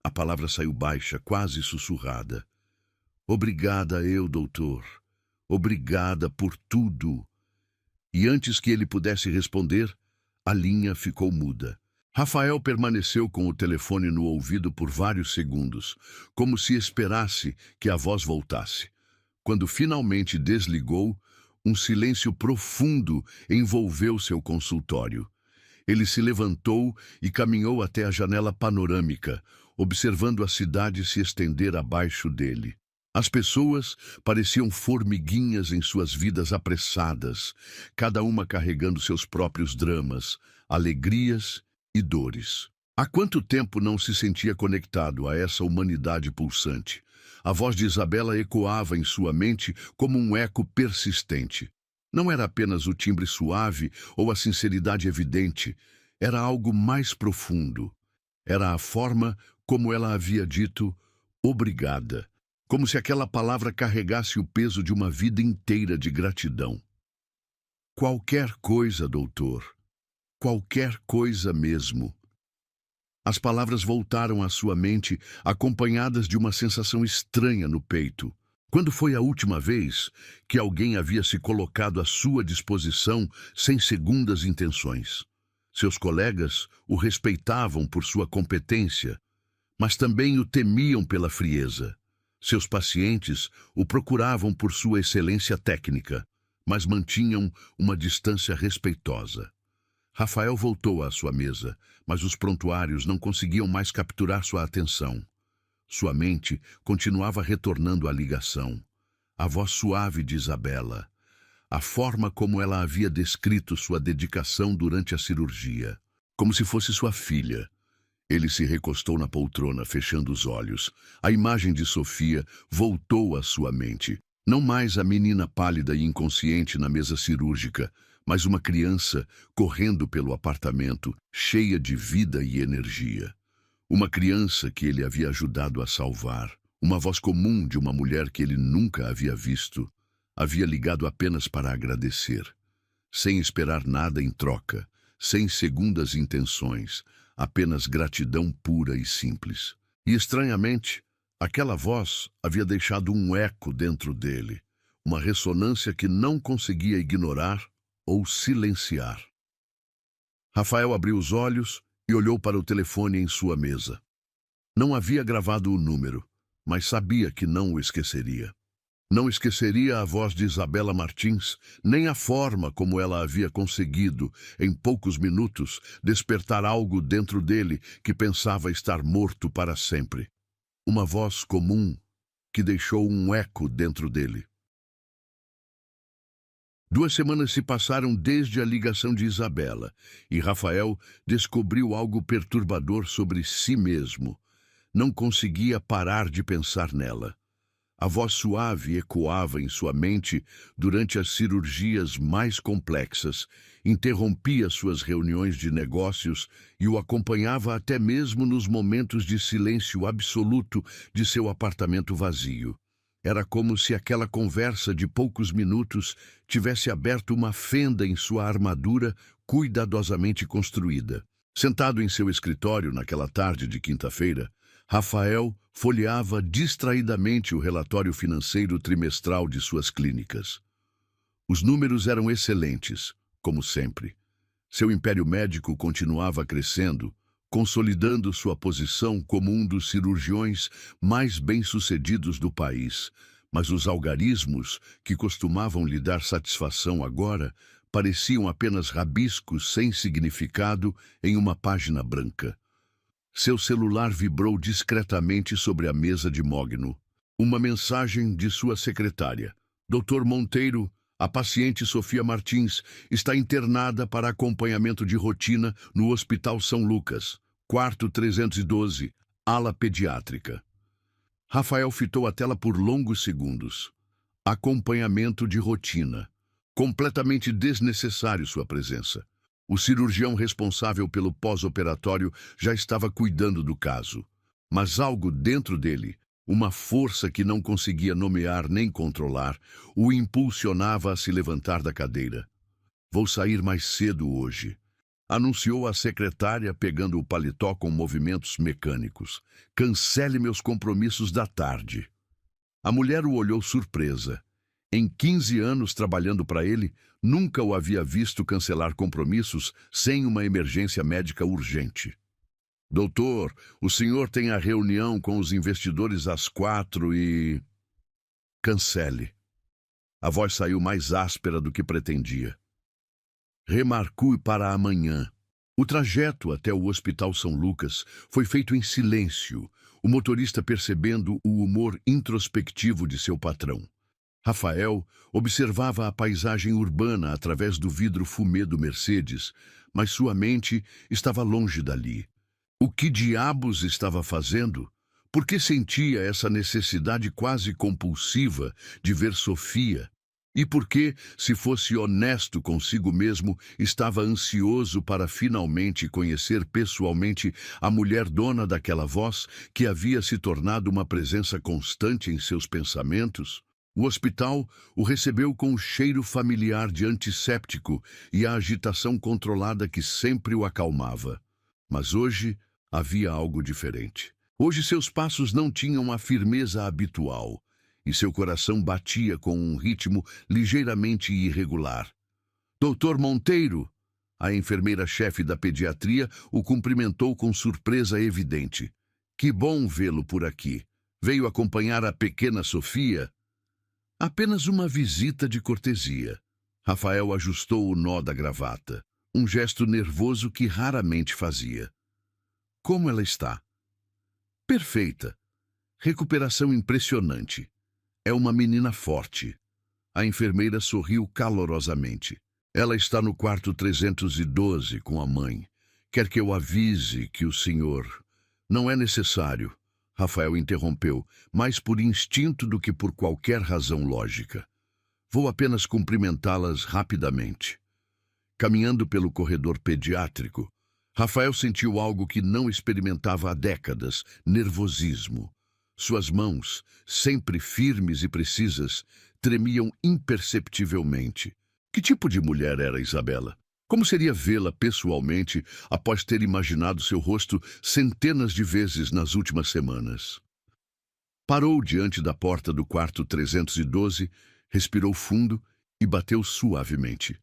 A palavra saiu baixa, quase sussurrada. Obrigada eu, doutor. Obrigada por tudo. E antes que ele pudesse responder, a linha ficou muda. Rafael permaneceu com o telefone no ouvido por vários segundos, como se esperasse que a voz voltasse. Quando finalmente desligou, um silêncio profundo envolveu seu consultório. Ele se levantou e caminhou até a janela panorâmica, observando a cidade se estender abaixo dele. As pessoas pareciam formiguinhas em suas vidas apressadas, cada uma carregando seus próprios dramas, alegrias e dores. Há quanto tempo não se sentia conectado a essa humanidade pulsante? A voz de Isabela ecoava em sua mente como um eco persistente. Não era apenas o timbre suave ou a sinceridade evidente, era algo mais profundo. Era a forma como ela havia dito obrigada, como se aquela palavra carregasse o peso de uma vida inteira de gratidão. Qualquer coisa, doutor. Qualquer coisa mesmo. As palavras voltaram à sua mente, acompanhadas de uma sensação estranha no peito. Quando foi a última vez que alguém havia se colocado à sua disposição sem segundas intenções? Seus colegas o respeitavam por sua competência, mas também o temiam pela frieza. Seus pacientes o procuravam por sua excelência técnica, mas mantinham uma distância respeitosa. Rafael voltou à sua mesa, mas os prontuários não conseguiam mais capturar sua atenção. Sua mente continuava retornando à ligação. A voz suave de Isabela, a forma como ela havia descrito sua dedicação durante a cirurgia, como se fosse sua filha. Ele se recostou na poltrona, fechando os olhos. A imagem de Sofia voltou à sua mente. Não mais a menina pálida e inconsciente na mesa cirúrgica, mas uma criança correndo pelo apartamento, cheia de vida e energia. Uma criança que ele havia ajudado a salvar. Uma voz comum de uma mulher que ele nunca havia visto. Havia ligado apenas para agradecer, sem esperar nada em troca, sem segundas intenções, apenas gratidão pura e simples. E, estranhamente, aquela voz havia deixado um eco dentro dele, uma ressonância que não conseguia ignorar ou silenciar. Rafael abriu os olhos e olhou para o telefone em sua mesa. Não havia gravado o número, mas sabia que não o esqueceria. Não esqueceria a voz de Isabela Martins, nem a forma como ela havia conseguido, em poucos minutos, despertar algo dentro dele que pensava estar morto para sempre. Uma voz comum que deixou um eco dentro dele. 2 semanas se passaram desde a ligação de Isabela, e Rafael descobriu algo perturbador sobre si mesmo. Não conseguia parar de pensar nela. A voz suave ecoava em sua mente durante as cirurgias mais complexas, interrompia suas reuniões de negócios e o acompanhava até mesmo nos momentos de silêncio absoluto de seu apartamento vazio. Era como se aquela conversa de poucos minutos tivesse aberto uma fenda em sua armadura cuidadosamente construída. Sentado em seu escritório naquela tarde de quinta-feira, Rafael folheava distraidamente o relatório financeiro trimestral de suas clínicas. Os números eram excelentes, como sempre. Seu império médico continuava crescendo, consolidando sua posição como um dos cirurgiões mais bem-sucedidos do país. Mas os algarismos, que costumavam lhe dar satisfação agora, pareciam apenas rabiscos sem significado em uma página branca. Seu celular vibrou discretamente sobre a mesa de mogno. Uma mensagem de sua secretária. Dr. Monteiro, a paciente Sofia Martins, está internada para acompanhamento de rotina no Hospital São Lucas, quarto 312, ala pediátrica. Rafael fitou a tela por longos segundos. Acompanhamento de rotina. Completamente desnecessário sua presença. O cirurgião responsável pelo pós-operatório já estava cuidando do caso. Mas algo dentro dele, uma força que não conseguia nomear nem controlar, o impulsionava a se levantar da cadeira. Vou sair mais cedo hoje, anunciou a secretária pegando o paletó com movimentos mecânicos. Cancele meus compromissos da tarde. A mulher o olhou surpresa. Em 15 anos trabalhando para ele, nunca o havia visto cancelar compromissos sem uma emergência médica urgente. Doutor, o senhor tem a reunião com os investidores às 4 e... Cancele. A voz saiu mais áspera do que pretendia. Remarcue para amanhã. O trajeto até o Hospital São Lucas foi feito em silêncio, o motorista percebendo o humor introspectivo de seu patrão. Rafael observava a paisagem urbana através do vidro fumê do Mercedes, mas sua mente estava longe dali. O que diabos estava fazendo? Por que sentia essa necessidade quase compulsiva de ver Sofia? E por que, se fosse honesto consigo mesmo, estava ansioso para finalmente conhecer pessoalmente a mulher dona daquela voz que havia se tornado uma presença constante em seus pensamentos? O hospital o recebeu com o cheiro familiar de antisséptico e a agitação controlada que sempre o acalmava. Mas hoje, Havia algo diferente. Hoje seus passos não tinham a firmeza habitual e seu coração batia com um ritmo ligeiramente irregular. Doutor Monteiro, a enfermeira-chefe da pediatria, o cumprimentou com surpresa evidente. Que bom vê-lo por aqui. Veio acompanhar a pequena Sofia? Apenas uma visita de cortesia. Rafael ajustou o nó da gravata, um gesto nervoso que raramente fazia. Como ela está? Perfeita. Recuperação impressionante. É uma menina forte. A enfermeira sorriu calorosamente. Ela está no quarto 312 com a mãe. Quer que eu avise que o senhor... Não é necessário, Rafael interrompeu, mais por instinto do que por qualquer razão lógica. Vou apenas cumprimentá-las rapidamente. Caminhando pelo corredor pediátrico, Rafael sentiu algo que não experimentava há décadas: nervosismo. Suas mãos, sempre firmes e precisas, tremiam imperceptivelmente. Que tipo de mulher era Isabela? Como seria vê-la pessoalmente após ter imaginado seu rosto centenas de vezes nas últimas semanas? Parou diante da porta do quarto 312, respirou fundo e bateu suavemente.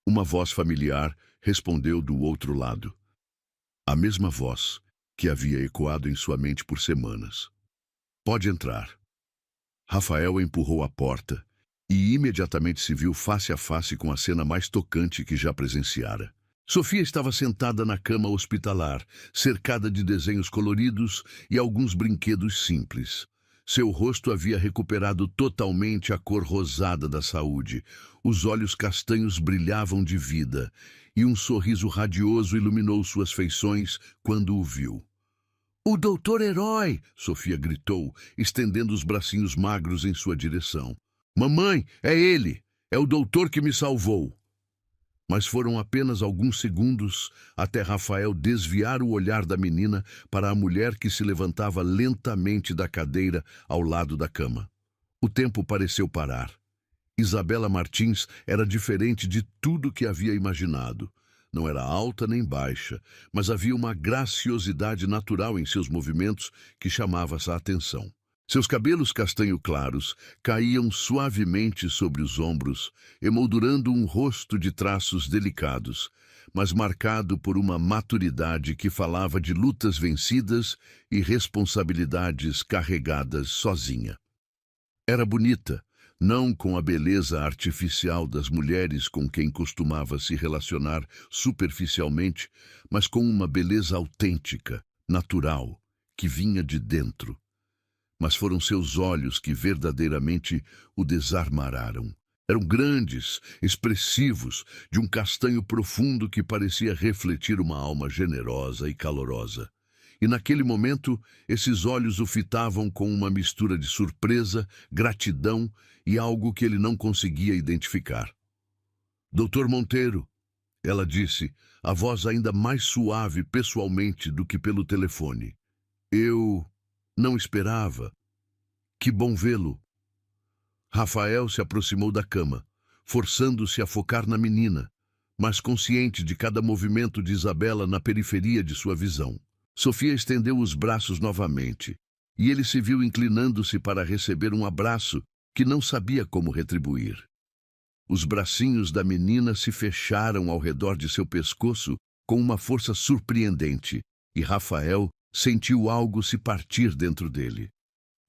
Uma voz familiar respondeu do outro lado. A mesma voz que havia ecoado em sua mente por semanas. Pode entrar. Rafael empurrou a porta e imediatamente se viu face a face com a cena mais tocante que já presenciara. Sofia estava sentada na cama hospitalar, cercada de desenhos coloridos e alguns brinquedos simples. Seu rosto havia recuperado totalmente a cor rosada da saúde. Os olhos castanhos brilhavam de vida e um sorriso radioso iluminou suas feições quando o viu. "O doutor Herói!" Sofia gritou, estendendo os bracinhos magros em sua direção. "Mamãe, é ele! É o doutor que me salvou!" Mas foram apenas alguns segundos até Rafael desviar o olhar da menina para a mulher que se levantava lentamente da cadeira ao lado da cama. O tempo pareceu parar. Isabela Martins era diferente de tudo que havia imaginado. Não era alta nem baixa, mas havia uma graciosidade natural em seus movimentos que chamava a atenção. Seus cabelos castanho claros caíam suavemente sobre os ombros, emoldurando um rosto de traços delicados, mas marcado por uma maturidade que falava de lutas vencidas e responsabilidades carregadas sozinha. Era bonita, não com a beleza artificial das mulheres com quem costumava se relacionar superficialmente, mas com uma beleza autêntica, natural, que vinha de dentro. Mas foram seus olhos que verdadeiramente o desarmararam. Eram grandes, expressivos, de um castanho profundo que parecia refletir uma alma generosa e calorosa. E naquele momento, esses olhos o fitavam com uma mistura de surpresa, gratidão e algo que ele não conseguia identificar. "Doutor Monteiro", ela disse, a voz ainda mais suave pessoalmente do que pelo telefone. "Eu... não esperava. Que bom vê-lo." Rafael se aproximou da cama, forçando-se a focar na menina, mas consciente de cada movimento de Isabela na periferia de sua visão. Sofia estendeu os braços novamente, e ele se viu inclinando-se para receber um abraço que não sabia como retribuir. Os bracinhos da menina se fecharam ao redor de seu pescoço com uma força surpreendente, e Rafael sentiu algo se partir dentro dele.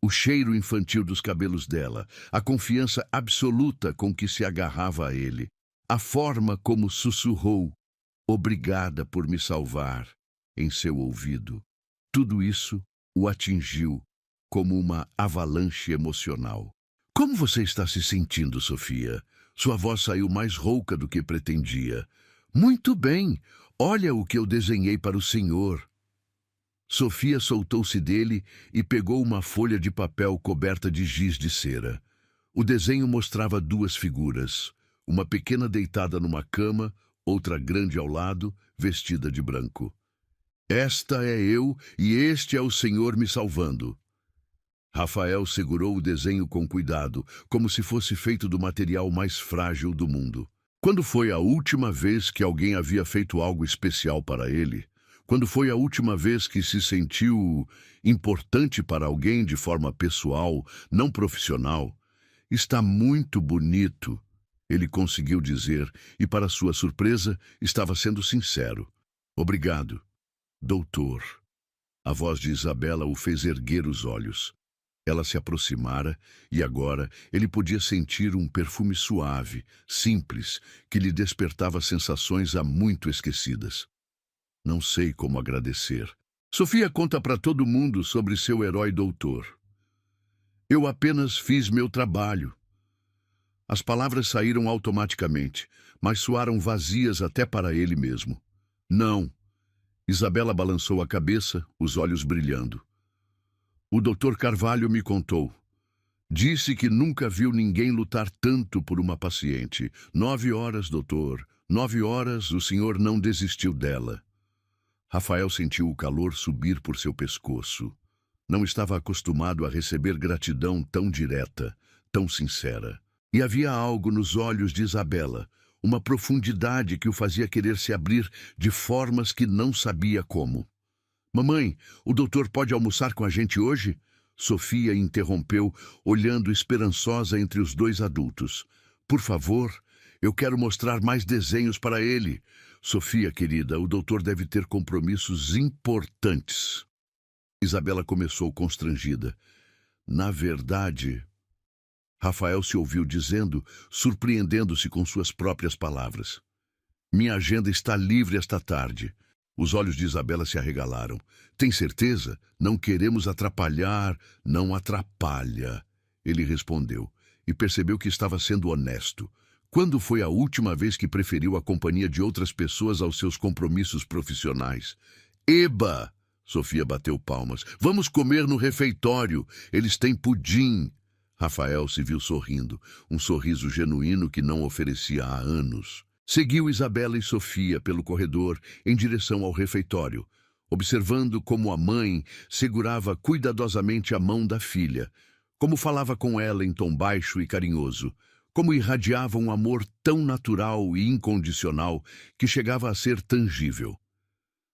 O cheiro infantil dos cabelos dela, a confiança absoluta com que se agarrava a ele, a forma como sussurrou, "Obrigada por me salvar", em seu ouvido. Tudo isso o atingiu como uma avalanche emocional. "Como você está se sentindo, Sofia?" Sua voz saiu mais rouca do que pretendia. "Muito bem. Olha o que eu desenhei para o senhor." Sofia soltou-se dele e pegou uma folha de papel coberta de giz de cera. O desenho mostrava duas figuras, uma pequena deitada numa cama, outra grande ao lado, vestida de branco. "Esta é eu e este é o Senhor me salvando." Rafael segurou o desenho com cuidado, como se fosse feito do material mais frágil do mundo. Quando foi a última vez que alguém havia feito algo especial para ele? Quando foi a última vez que se sentiu importante para alguém de forma pessoal, não profissional? Está muito bonito, ele conseguiu dizer, e para sua surpresa, estava sendo sincero. Obrigado, doutor. A voz de Isabela o fez erguer os olhos. Ela se aproximara e agora ele podia sentir um perfume suave, simples, que lhe despertava sensações há muito esquecidas. Não sei como agradecer. Sofia conta para todo mundo sobre seu herói doutor. Eu apenas fiz meu trabalho. As palavras saíram automaticamente, mas soaram vazias até para ele mesmo. Não. Isabela balançou a cabeça, os olhos brilhando. O Dr. Carvalho me contou. Disse que nunca viu ninguém lutar tanto por uma paciente. 9 horas, doutor. 9 horas, o senhor não desistiu dela. Rafael sentiu o calor subir por seu pescoço. Não estava acostumado a receber gratidão tão direta, tão sincera. E havia algo nos olhos de Isabela, uma profundidade que o fazia querer se abrir de formas que não sabia como. Mamãe, o doutor pode almoçar com a gente hoje? Sofia interrompeu, olhando esperançosa entre os dois adultos. Por favor, eu quero mostrar mais desenhos para ele. Sofia, querida, o doutor deve ter compromissos importantes. Isabela começou constrangida. Na verdade... Rafael se ouviu dizendo, surpreendendo-se com suas próprias palavras. Minha agenda está livre esta tarde. Os olhos de Isabela se arregalaram. Tem certeza? Não queremos atrapalhar. Não atrapalha, ele respondeu, e percebeu que estava sendo honesto. Quando foi a última vez que preferiu a companhia de outras pessoas aos seus compromissos profissionais? Eba! Sofia bateu palmas. Vamos comer no refeitório. Eles têm pudim. Rafael se viu sorrindo, um sorriso genuíno que não oferecia há anos. Seguiu Isabela e Sofia pelo corredor em direção ao refeitório, observando como a mãe segurava cuidadosamente a mão da filha, como falava com ela em tom baixo e carinhoso, como irradiava um amor tão natural e incondicional que chegava a ser tangível.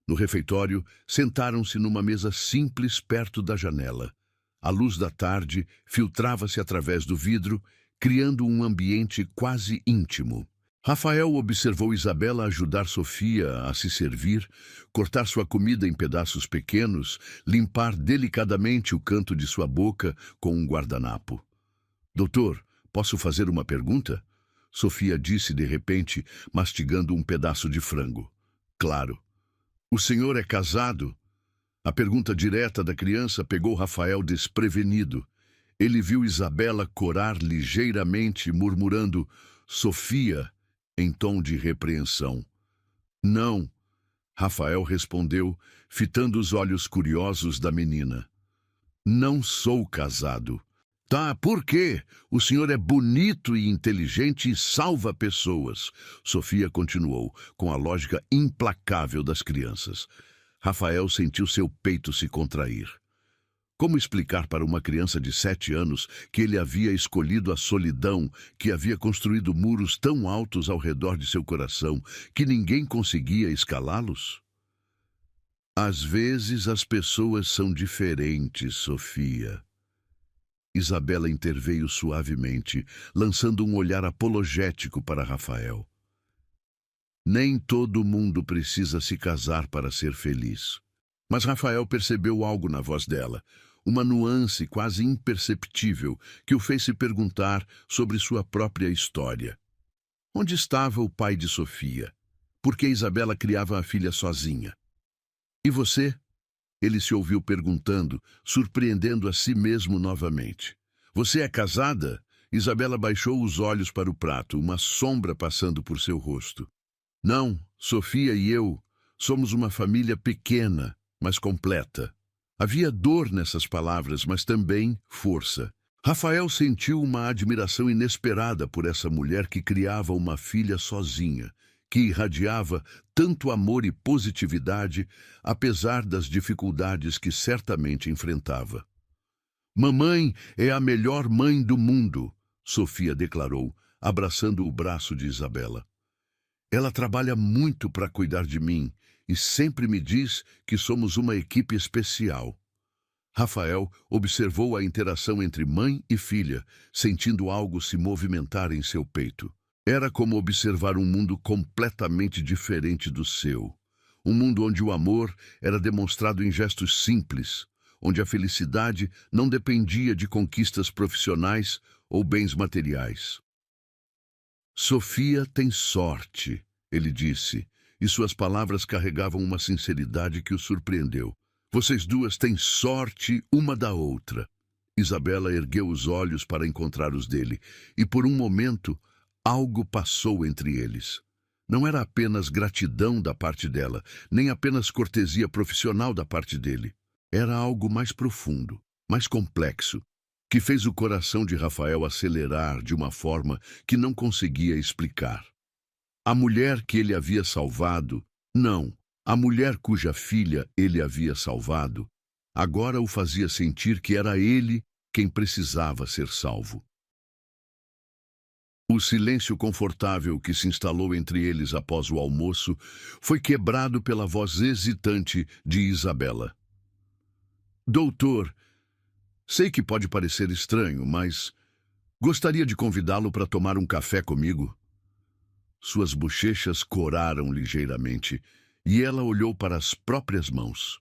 No refeitório, sentaram-se numa mesa simples perto da janela. A luz da tarde filtrava-se através do vidro, criando um ambiente quase íntimo. Rafael observou Isabela ajudar Sofia a se servir, cortar sua comida em pedaços pequenos, limpar delicadamente o canto de sua boca com um guardanapo. Doutor, posso fazer uma pergunta? Sofia disse de repente, mastigando um pedaço de frango. Claro. O senhor é casado? A pergunta direta da criança pegou Rafael desprevenido. Ele viu Isabela corar ligeiramente, murmurando Sofia, em tom de repreensão. Não, Rafael respondeu, fitando os olhos curiosos da menina. Não sou casado. Tá, por quê? O senhor é bonito e inteligente e salva pessoas. Sofia continuou, com a lógica implacável das crianças. Rafael sentiu seu peito se contrair. Como explicar para uma criança de 7 anos que ele havia escolhido a solidão, que havia construído muros tão altos ao redor de seu coração que ninguém conseguia escalá-los? Às vezes as pessoas são diferentes, Sofia. Isabela interveio suavemente, lançando um olhar apologético para Rafael. Nem todo mundo precisa se casar para ser feliz. Mas Rafael percebeu algo na voz dela, uma nuance quase imperceptível que o fez se perguntar sobre sua própria história. Onde estava o pai de Sofia? Por que Isabela criava a filha sozinha? E você? Ele se ouviu perguntando, surpreendendo a si mesmo novamente. Você é casada? Isabela baixou os olhos para o prato, uma sombra passando por seu rosto. Não, Sofia e eu somos uma família pequena, mas completa. Havia dor nessas palavras, mas também força. Rafael sentiu uma admiração inesperada por essa mulher que criava uma filha sozinha, que irradiava tanto amor e positividade, apesar das dificuldades que certamente enfrentava. Mamãe é a melhor mãe do mundo, Sofia declarou, abraçando o braço de Isabela. Ela trabalha muito para cuidar de mim, e sempre me diz que somos uma equipe especial. Rafael observou a interação entre mãe e filha, sentindo algo se movimentar em seu peito. Era como observar um mundo completamente diferente do seu. Um mundo onde o amor era demonstrado em gestos simples, onde a felicidade não dependia de conquistas profissionais ou bens materiais. Sofia tem sorte, ele disse, e suas palavras carregavam uma sinceridade que o surpreendeu. Vocês duas têm sorte uma da outra. Isabela ergueu os olhos para encontrar os dele, e por um momento, algo passou entre eles. Não era apenas gratidão da parte dela, nem apenas cortesia profissional da parte dele. Era algo mais profundo, mais complexo, que fez o coração de Rafael acelerar de uma forma que não conseguia explicar. A mulher que ele havia salvado, não, a mulher cuja filha ele havia salvado, agora o fazia sentir que era ele quem precisava ser salvo. O silêncio confortável que se instalou entre eles após o almoço foi quebrado pela voz hesitante de Isabela. Doutor, sei que pode parecer estranho, mas gostaria de convidá-lo para tomar um café comigo. Suas bochechas coraram ligeiramente e ela olhou para as próprias mãos.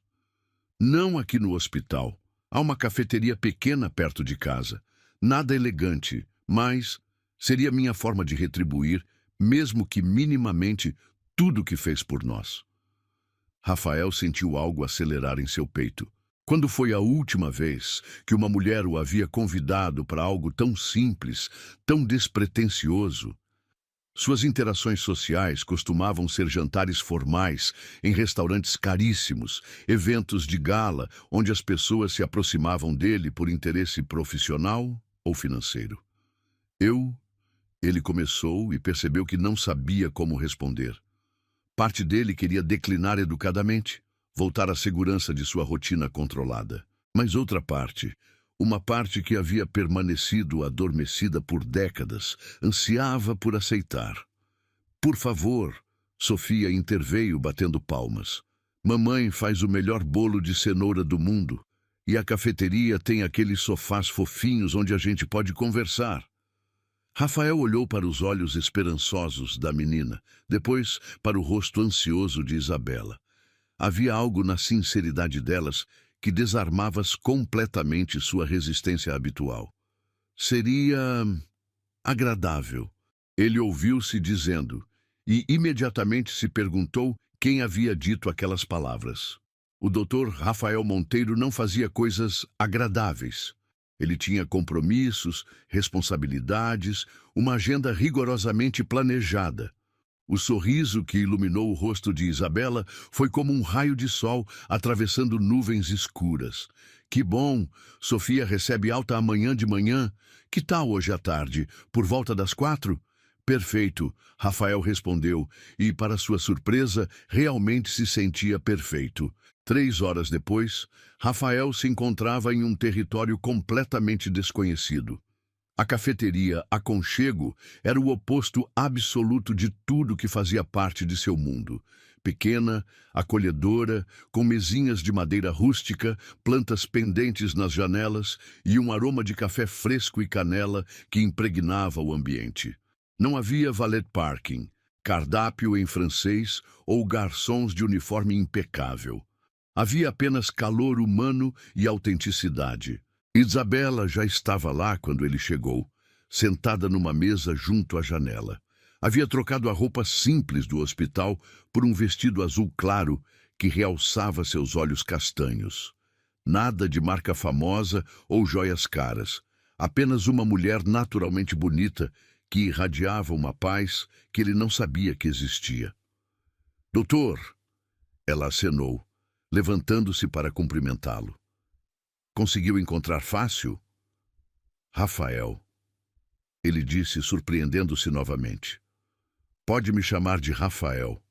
Não aqui no hospital. Há uma cafeteria pequena perto de casa. Nada elegante, mas seria minha forma de retribuir, mesmo que minimamente, tudo o que fez por nós. Rafael sentiu algo acelerar em seu peito. Quando foi a última vez que uma mulher o havia convidado para algo tão simples, tão despretensioso? Suas interações sociais costumavam ser jantares formais, em restaurantes caríssimos, eventos de gala, onde as pessoas se aproximavam dele por interesse profissional ou financeiro. Ele começou e percebeu que não sabia como responder. Parte dele queria declinar educadamente, voltar à segurança de sua rotina controlada. Mas outra parte, uma parte que havia permanecido adormecida por décadas, ansiava por aceitar. Por favor, Sofia interveio batendo palmas. Mamãe faz o melhor bolo de cenoura do mundo, e a cafeteria tem aqueles sofás fofinhos onde a gente pode conversar. Rafael olhou para os olhos esperançosos da menina, depois para o rosto ansioso de Isabela. Havia algo na sinceridade delas que desarmava completamente sua resistência habitual. Seria agradável. Ele ouviu-se dizendo, e imediatamente se perguntou quem havia dito aquelas palavras. O Dr. Rafael Monteiro não fazia coisas agradáveis. Ele tinha compromissos, responsabilidades, uma agenda rigorosamente planejada. O sorriso que iluminou o rosto de Isabela foi como um raio de sol atravessando nuvens escuras. Que bom! Sofia recebe alta amanhã de manhã. Que tal hoje à tarde, por volta das 4? Perfeito, Rafael respondeu, e, para sua surpresa, realmente se sentia perfeito. 3 horas depois, Rafael se encontrava em um território completamente desconhecido. A cafeteria Aconchego era o oposto absoluto de tudo que fazia parte de seu mundo. Pequena, acolhedora, com mesinhas de madeira rústica, plantas pendentes nas janelas e um aroma de café fresco e canela que impregnava o ambiente. Não havia valet parking, cardápio em francês ou garçons de uniforme impecável. Havia apenas calor humano e autenticidade. Isabela já estava lá quando ele chegou, sentada numa mesa junto à janela. Havia trocado a roupa simples do hospital por um vestido azul claro que realçava seus olhos castanhos. Nada de marca famosa ou joias caras. Apenas uma mulher naturalmente bonita que irradiava uma paz que ele não sabia que existia. Doutor, ela acenou, levantando-se para cumprimentá-lo. Conseguiu encontrar fácil? Rafael, ele disse, surpreendendo-se novamente. Pode me chamar de Rafael.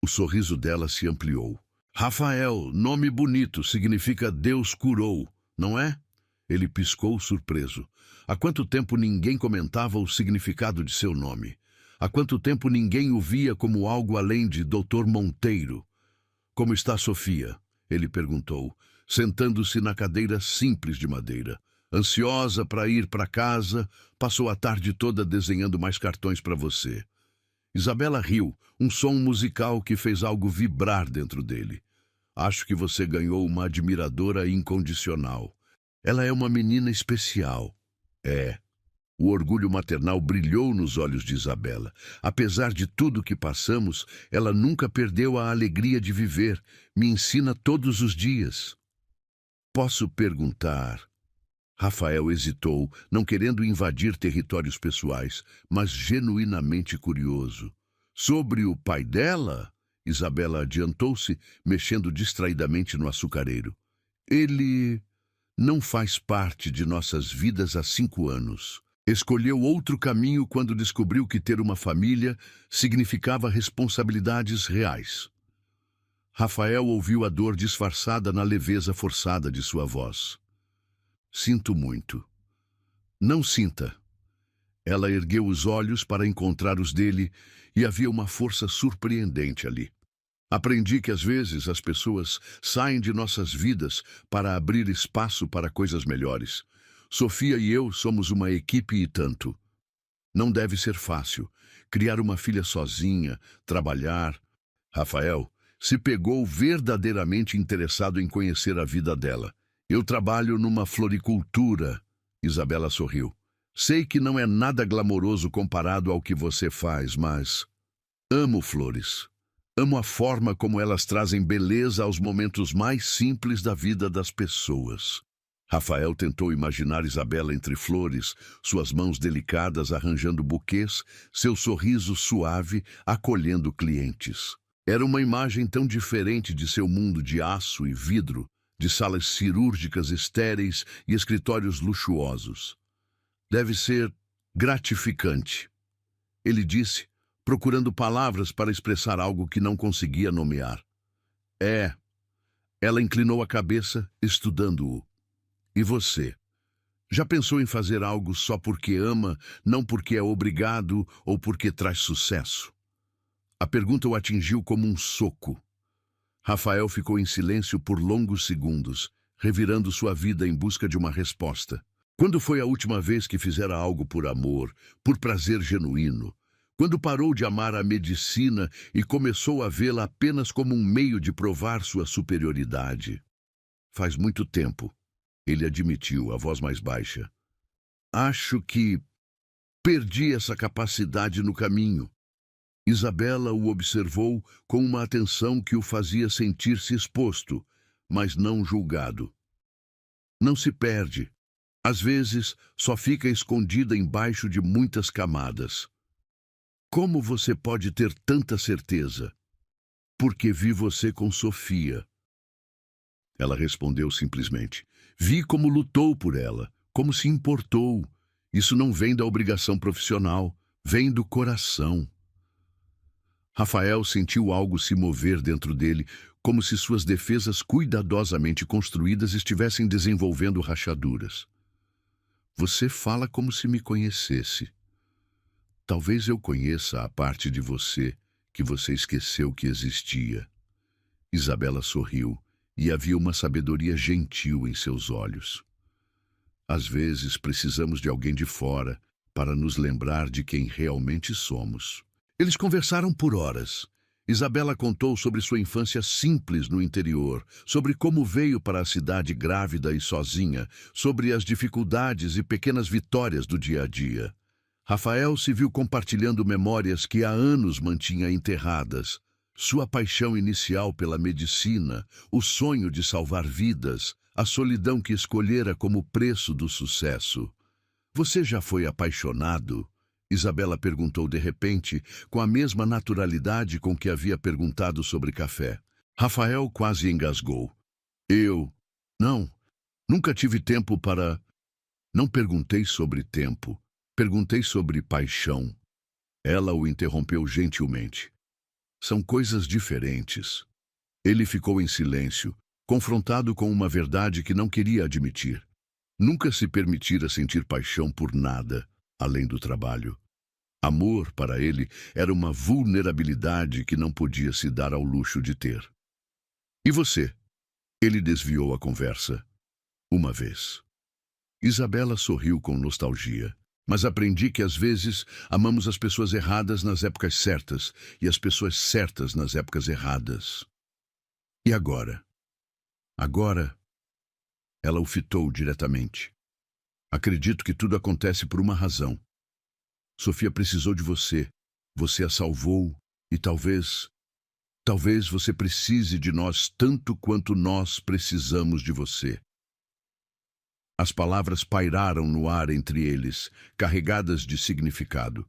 O sorriso dela se ampliou. Rafael, nome bonito, significa Deus curou, não é? Ele piscou surpreso. Há quanto tempo ninguém comentava o significado de seu nome? Há quanto tempo ninguém o via como algo além de Dr. Monteiro? Como está Sofia? Ele perguntou, sentando-se na cadeira simples de madeira. Ansiosa para ir para casa, passou a tarde toda desenhando mais cartões para você. Isabela riu, um som musical que fez algo vibrar dentro dele. Acho que você ganhou uma admiradora incondicional. Ela é uma menina especial. É. O orgulho maternal brilhou nos olhos de Isabela. Apesar de tudo que passamos, ela nunca perdeu a alegria de viver. Me ensina todos os dias. Posso perguntar? Rafael hesitou, não querendo invadir territórios pessoais, mas genuinamente curioso. Sobre o pai dela? Isabela adiantou-se, mexendo distraidamente no açucareiro. Ele não faz parte de nossas vidas há 5 anos. Escolheu outro caminho quando descobriu que ter uma família significava responsabilidades reais. Rafael ouviu a dor disfarçada na leveza forçada de sua voz. Sinto muito. Não sinta. Ela ergueu os olhos para encontrar os dele e havia uma força surpreendente ali. Aprendi que às vezes as pessoas saem de nossas vidas para abrir espaço para coisas melhores. Sofia e eu somos uma equipe e tanto. Não deve ser fácil. Criar uma filha sozinha, trabalhar. Rafael se pegou verdadeiramente interessado em conhecer a vida dela. Eu trabalho numa floricultura. Isabela sorriu. Sei que não é nada glamouroso comparado ao que você faz, mas amo flores. Amo a forma como elas trazem beleza aos momentos mais simples da vida das pessoas. Rafael tentou imaginar Isabela entre flores, suas mãos delicadas arranjando buquês, seu sorriso suave acolhendo clientes. Era uma imagem tão diferente de seu mundo de aço e vidro, de salas cirúrgicas estéreis e escritórios luxuosos. Deve ser gratificante, ele disse, procurando palavras para expressar algo que não conseguia nomear. É. Ela inclinou a cabeça, estudando-o. E você? Já pensou em fazer algo só porque ama, não porque é obrigado ou porque traz sucesso? A pergunta o atingiu como um soco. Rafael ficou em silêncio por longos segundos, revirando sua vida em busca de uma resposta. Quando foi a última vez que fizera algo por amor, por prazer genuíno? Quando parou de amar a medicina e começou a vê-la apenas como um meio de provar sua superioridade? Faz muito tempo. Ele admitiu, a voz mais baixa. Acho que perdi essa capacidade no caminho. Isabela o observou com uma atenção que o fazia sentir-se exposto, mas não julgado. Não se perde. Às vezes, só fica escondida embaixo de muitas camadas. Como você pode ter tanta certeza? Porque vi você com Sofia. Ela respondeu simplesmente. Vi como lutou por ela, como se importou. Isso não vem da obrigação profissional, vem do coração. Rafael sentiu algo se mover dentro dele, como se suas defesas cuidadosamente construídas estivessem desenvolvendo rachaduras. Você fala como se me conhecesse. Talvez eu conheça a parte de você que você esqueceu que existia. Isabela sorriu. E havia uma sabedoria gentil em seus olhos. Às vezes precisamos de alguém de fora para nos lembrar de quem realmente somos. Eles conversaram por horas. Isabela contou sobre sua infância simples no interior, sobre como veio para a cidade grávida e sozinha, sobre as dificuldades e pequenas vitórias do dia a dia. Rafael se viu compartilhando memórias que há anos mantinha enterradas. Sua paixão inicial pela medicina, o sonho de salvar vidas, a solidão que escolhera como preço do sucesso. Você já foi apaixonado? Isabela perguntou de repente, com a mesma naturalidade com que havia perguntado sobre café. Rafael quase engasgou. Não, nunca tive tempo para... Não perguntei sobre tempo, perguntei sobre paixão. Ela o interrompeu gentilmente. São coisas diferentes. Ele ficou em silêncio, confrontado com uma verdade que não queria admitir. Nunca se permitira sentir paixão por nada, além do trabalho. Amor, para ele, era uma vulnerabilidade que não podia se dar ao luxo de ter. E você? Ele desviou a conversa. Uma vez. Isabela sorriu com nostalgia. Mas aprendi que às vezes amamos as pessoas erradas nas épocas certas e as pessoas certas nas épocas erradas. E agora? Agora, ela o fitou diretamente. Acredito que tudo acontece por uma razão. Sofia precisou de você. Você a salvou e talvez você precise de nós tanto quanto nós precisamos de você. As palavras pairaram no ar entre eles, carregadas de significado.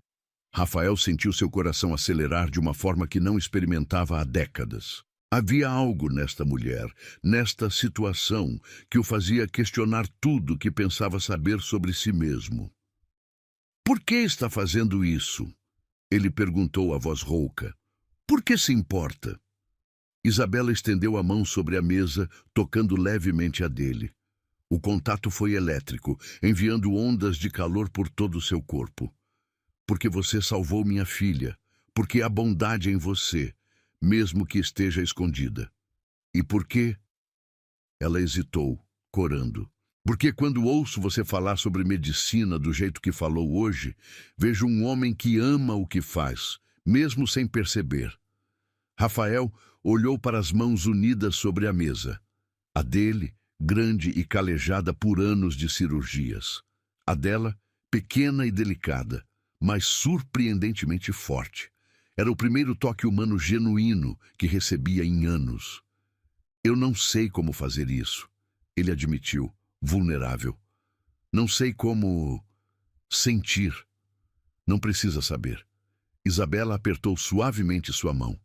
Rafael sentiu seu coração acelerar de uma forma que não experimentava há décadas. Havia algo nesta mulher, nesta situação, que o fazia questionar tudo que pensava saber sobre si mesmo. Por que está fazendo isso? Ele perguntou a voz rouca. Por que se importa? Isabela estendeu a mão sobre a mesa, tocando levemente a dele. O contato foi elétrico, enviando ondas de calor por todo o seu corpo. Porque você salvou minha filha, porque há bondade em você, mesmo que esteja escondida. E por quê? Ela hesitou, corando. Porque quando ouço você falar sobre medicina do jeito que falou hoje, vejo um homem que ama o que faz, mesmo sem perceber. Rafael olhou para as mãos unidas sobre a mesa. A dele, grande e calejada por anos de cirurgias. A dela, pequena e delicada, mas surpreendentemente forte. Era o primeiro toque humano genuíno que recebia em anos. Eu não sei como fazer isso, ele admitiu, vulnerável. Não sei como sentir. Não precisa saber. Isabela apertou suavemente sua mão.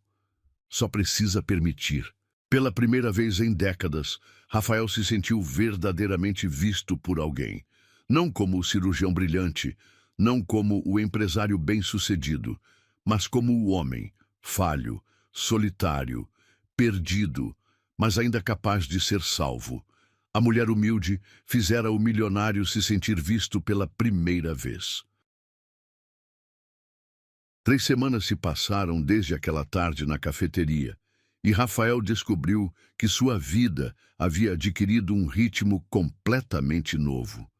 Só precisa permitir. Pela primeira vez em décadas, Rafael se sentiu verdadeiramente visto por alguém. Não como o cirurgião brilhante, não como o empresário bem-sucedido, mas como o homem, falho, solitário, perdido, mas ainda capaz de ser salvo. A mulher humilde fizera o milionário se sentir visto pela primeira vez. 3 semanas se passaram desde aquela tarde na cafeteria, e Rafael descobriu que sua vida havia adquirido um ritmo completamente novo.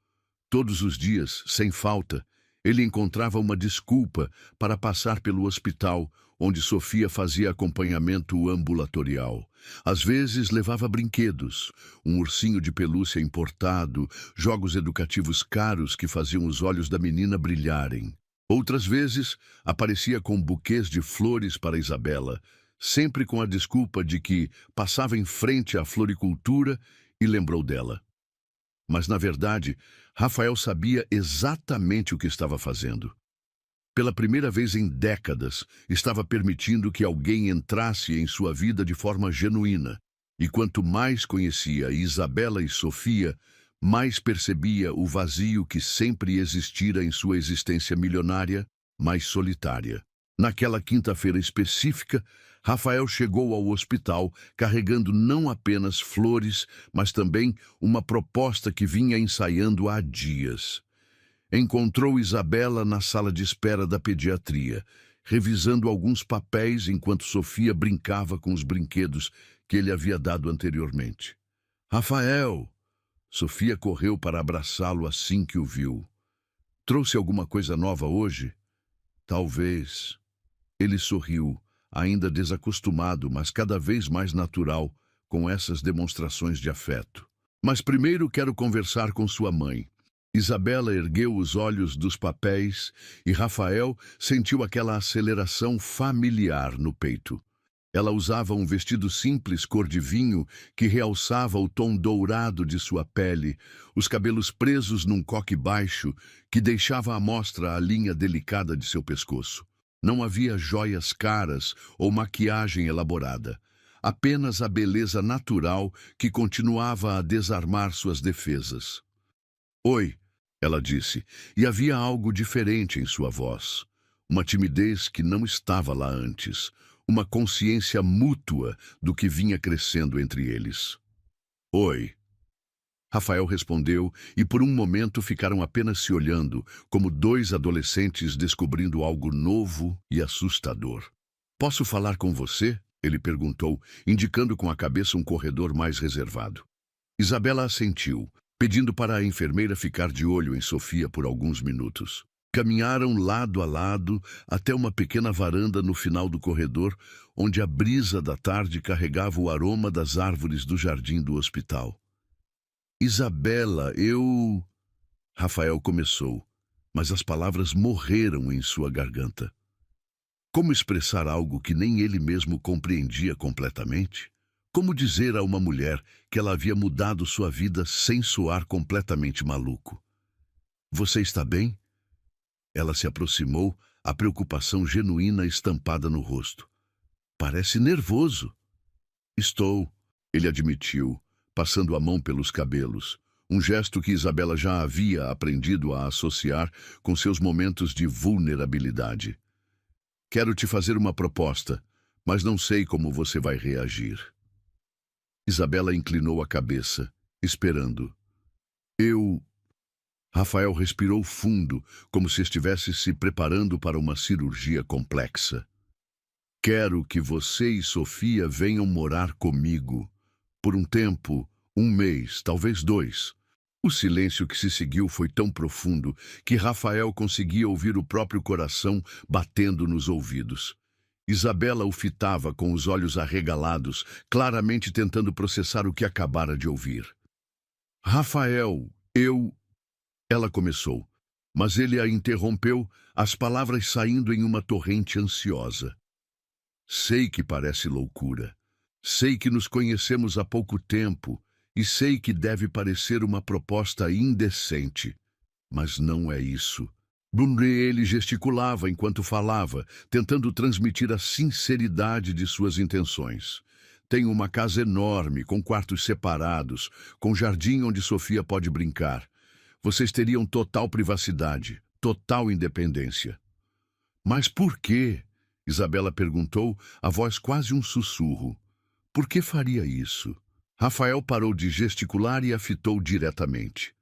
Todos os dias, sem falta, ele encontrava uma desculpa para passar pelo hospital, onde Sofia fazia acompanhamento ambulatorial. Às vezes levava brinquedos, um ursinho de pelúcia importado, jogos educativos caros que faziam os olhos da menina brilharem. Outras vezes, aparecia com buquês de flores para Isabela, sempre com a desculpa de que passava em frente à floricultura e lembrou dela. Mas, na verdade, Rafael sabia exatamente o que estava fazendo. Pela primeira vez em décadas, estava permitindo que alguém entrasse em sua vida de forma genuína. E quanto mais conhecia Isabela e Sofia, mais percebia o vazio que sempre existira em sua existência milionária, mais solitária. Naquela quinta-feira específica, Rafael chegou ao hospital carregando não apenas flores, mas também uma proposta que vinha ensaiando há dias. Encontrou Isabela na sala de espera da pediatria, revisando alguns papéis enquanto Sofia brincava com os brinquedos que ele havia dado anteriormente. Rafael! Sofia correu para abraçá-lo assim que o viu. Trouxe alguma coisa nova hoje? Talvez. Ele sorriu, ainda desacostumado, mas cada vez mais natural, com essas demonstrações de afeto. Mas primeiro quero conversar com sua mãe. Isabela ergueu os olhos dos papéis e Rafael sentiu aquela aceleração familiar no peito. Ela usava um vestido simples cor de vinho que realçava o tom dourado de sua pele, os cabelos presos num coque baixo que deixava à mostra a linha delicada de seu pescoço. Não havia joias caras ou maquiagem elaborada, apenas a beleza natural que continuava a desarmar suas defesas. Oi, ela disse, e havia algo diferente em sua voz. Uma timidez que não estava lá antes. Uma consciência mútua do que vinha crescendo entre eles. Oi. Rafael respondeu e por um momento ficaram apenas se olhando, como dois adolescentes descobrindo algo novo e assustador. Posso falar com você? Ele perguntou, indicando com a cabeça um corredor mais reservado. Isabela assentiu, pedindo para a enfermeira ficar de olho em Sofia por alguns minutos. Caminharam lado a lado até uma pequena varanda no final do corredor, onde a brisa da tarde carregava o aroma das árvores do jardim do hospital. Isabela, eu... Rafael começou, mas as palavras morreram em sua garganta. Como expressar algo que nem ele mesmo compreendia completamente? Como dizer a uma mulher que ela havia mudado sua vida sem soar completamente maluco? Você está bem? Ela se aproximou, a preocupação genuína estampada no rosto. Parece nervoso. Estou, ele admitiu, passando a mão pelos cabelos, um gesto que Isabela já havia aprendido a associar com seus momentos de vulnerabilidade. Quero te fazer uma proposta, mas não sei como você vai reagir. Isabela inclinou a cabeça, esperando. Rafael respirou fundo, como se estivesse se preparando para uma cirurgia complexa. Quero que você e Sofia venham morar comigo. Por um tempo, 1 mês, talvez 2. O silêncio que se seguiu foi tão profundo que Rafael conseguia ouvir o próprio coração batendo nos ouvidos. Isabela o fitava com os olhos arregalados, claramente tentando processar o que acabara de ouvir. Rafael, Ela começou, mas ele a interrompeu, as palavras saindo em uma torrente ansiosa. Sei que parece loucura. Sei que nos conhecemos há pouco tempo e sei que deve parecer uma proposta indecente. Mas não é isso. Ele gesticulava enquanto falava, tentando transmitir a sinceridade de suas intenções. Tenho uma casa enorme, com quartos separados, com jardim onde Sofia pode brincar. Vocês teriam total privacidade, total independência. Mas por quê? Isabela perguntou, a voz quase um sussurro. Por que faria isso? Rafael parou de gesticular e a fitou diretamente.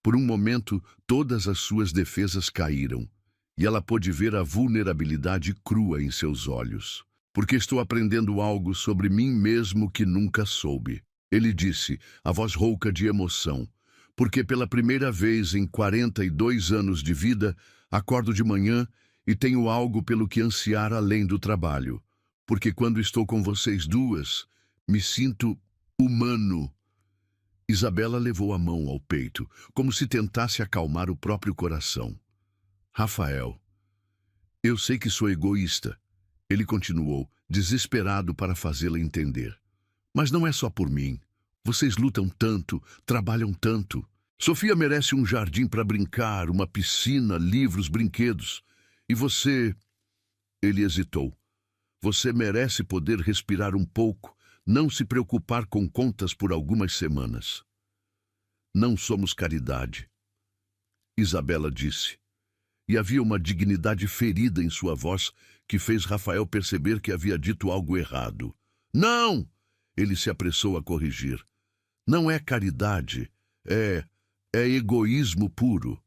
Por um momento, todas as suas defesas caíram, e ela pôde ver a vulnerabilidade crua em seus olhos. Porque estou aprendendo algo sobre mim mesmo que nunca soube. Ele disse, a voz rouca de emoção. Porque pela primeira vez em 42 anos de vida, acordo de manhã e tenho algo pelo que ansiar além do trabalho. Porque quando estou com vocês duas, me sinto humano. Isabela levou a mão ao peito, como se tentasse acalmar o próprio coração. Rafael, eu sei que sou egoísta. Ele continuou, desesperado para fazê-la entender. Mas não é só por mim. Vocês lutam tanto, trabalham tanto. Sofia merece um jardim para brincar, uma piscina, livros, brinquedos. E você... Ele hesitou. Você merece poder respirar um pouco, não se preocupar com contas por algumas semanas. Não somos caridade, Isabela disse. E havia uma dignidade ferida em sua voz que fez Rafael perceber que havia dito algo errado. Não! Ele se apressou a corrigir. Não é caridade, é egoísmo puro.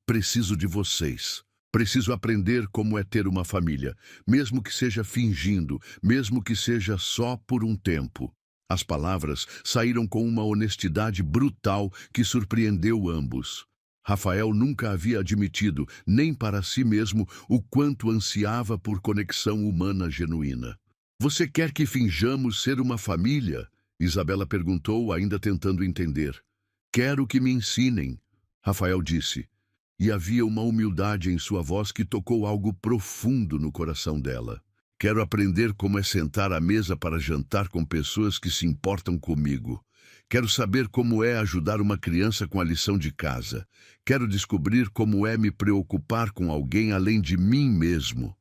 Preciso de vocês. Preciso aprender como é ter uma família, mesmo que seja fingindo, mesmo que seja só por um tempo. As palavras saíram com uma honestidade brutal que surpreendeu ambos. Rafael nunca havia admitido, nem para si mesmo, o quanto ansiava por conexão humana genuína. Você quer que finjamos ser uma família? Isabela perguntou, ainda tentando entender. Quero que me ensinem, Rafael disse. E havia uma humildade em sua voz que tocou algo profundo no coração dela. Quero aprender como é sentar à mesa para jantar com pessoas que se importam comigo. Quero saber como é ajudar uma criança com a lição de casa. Quero descobrir como é me preocupar com alguém além de mim mesmo.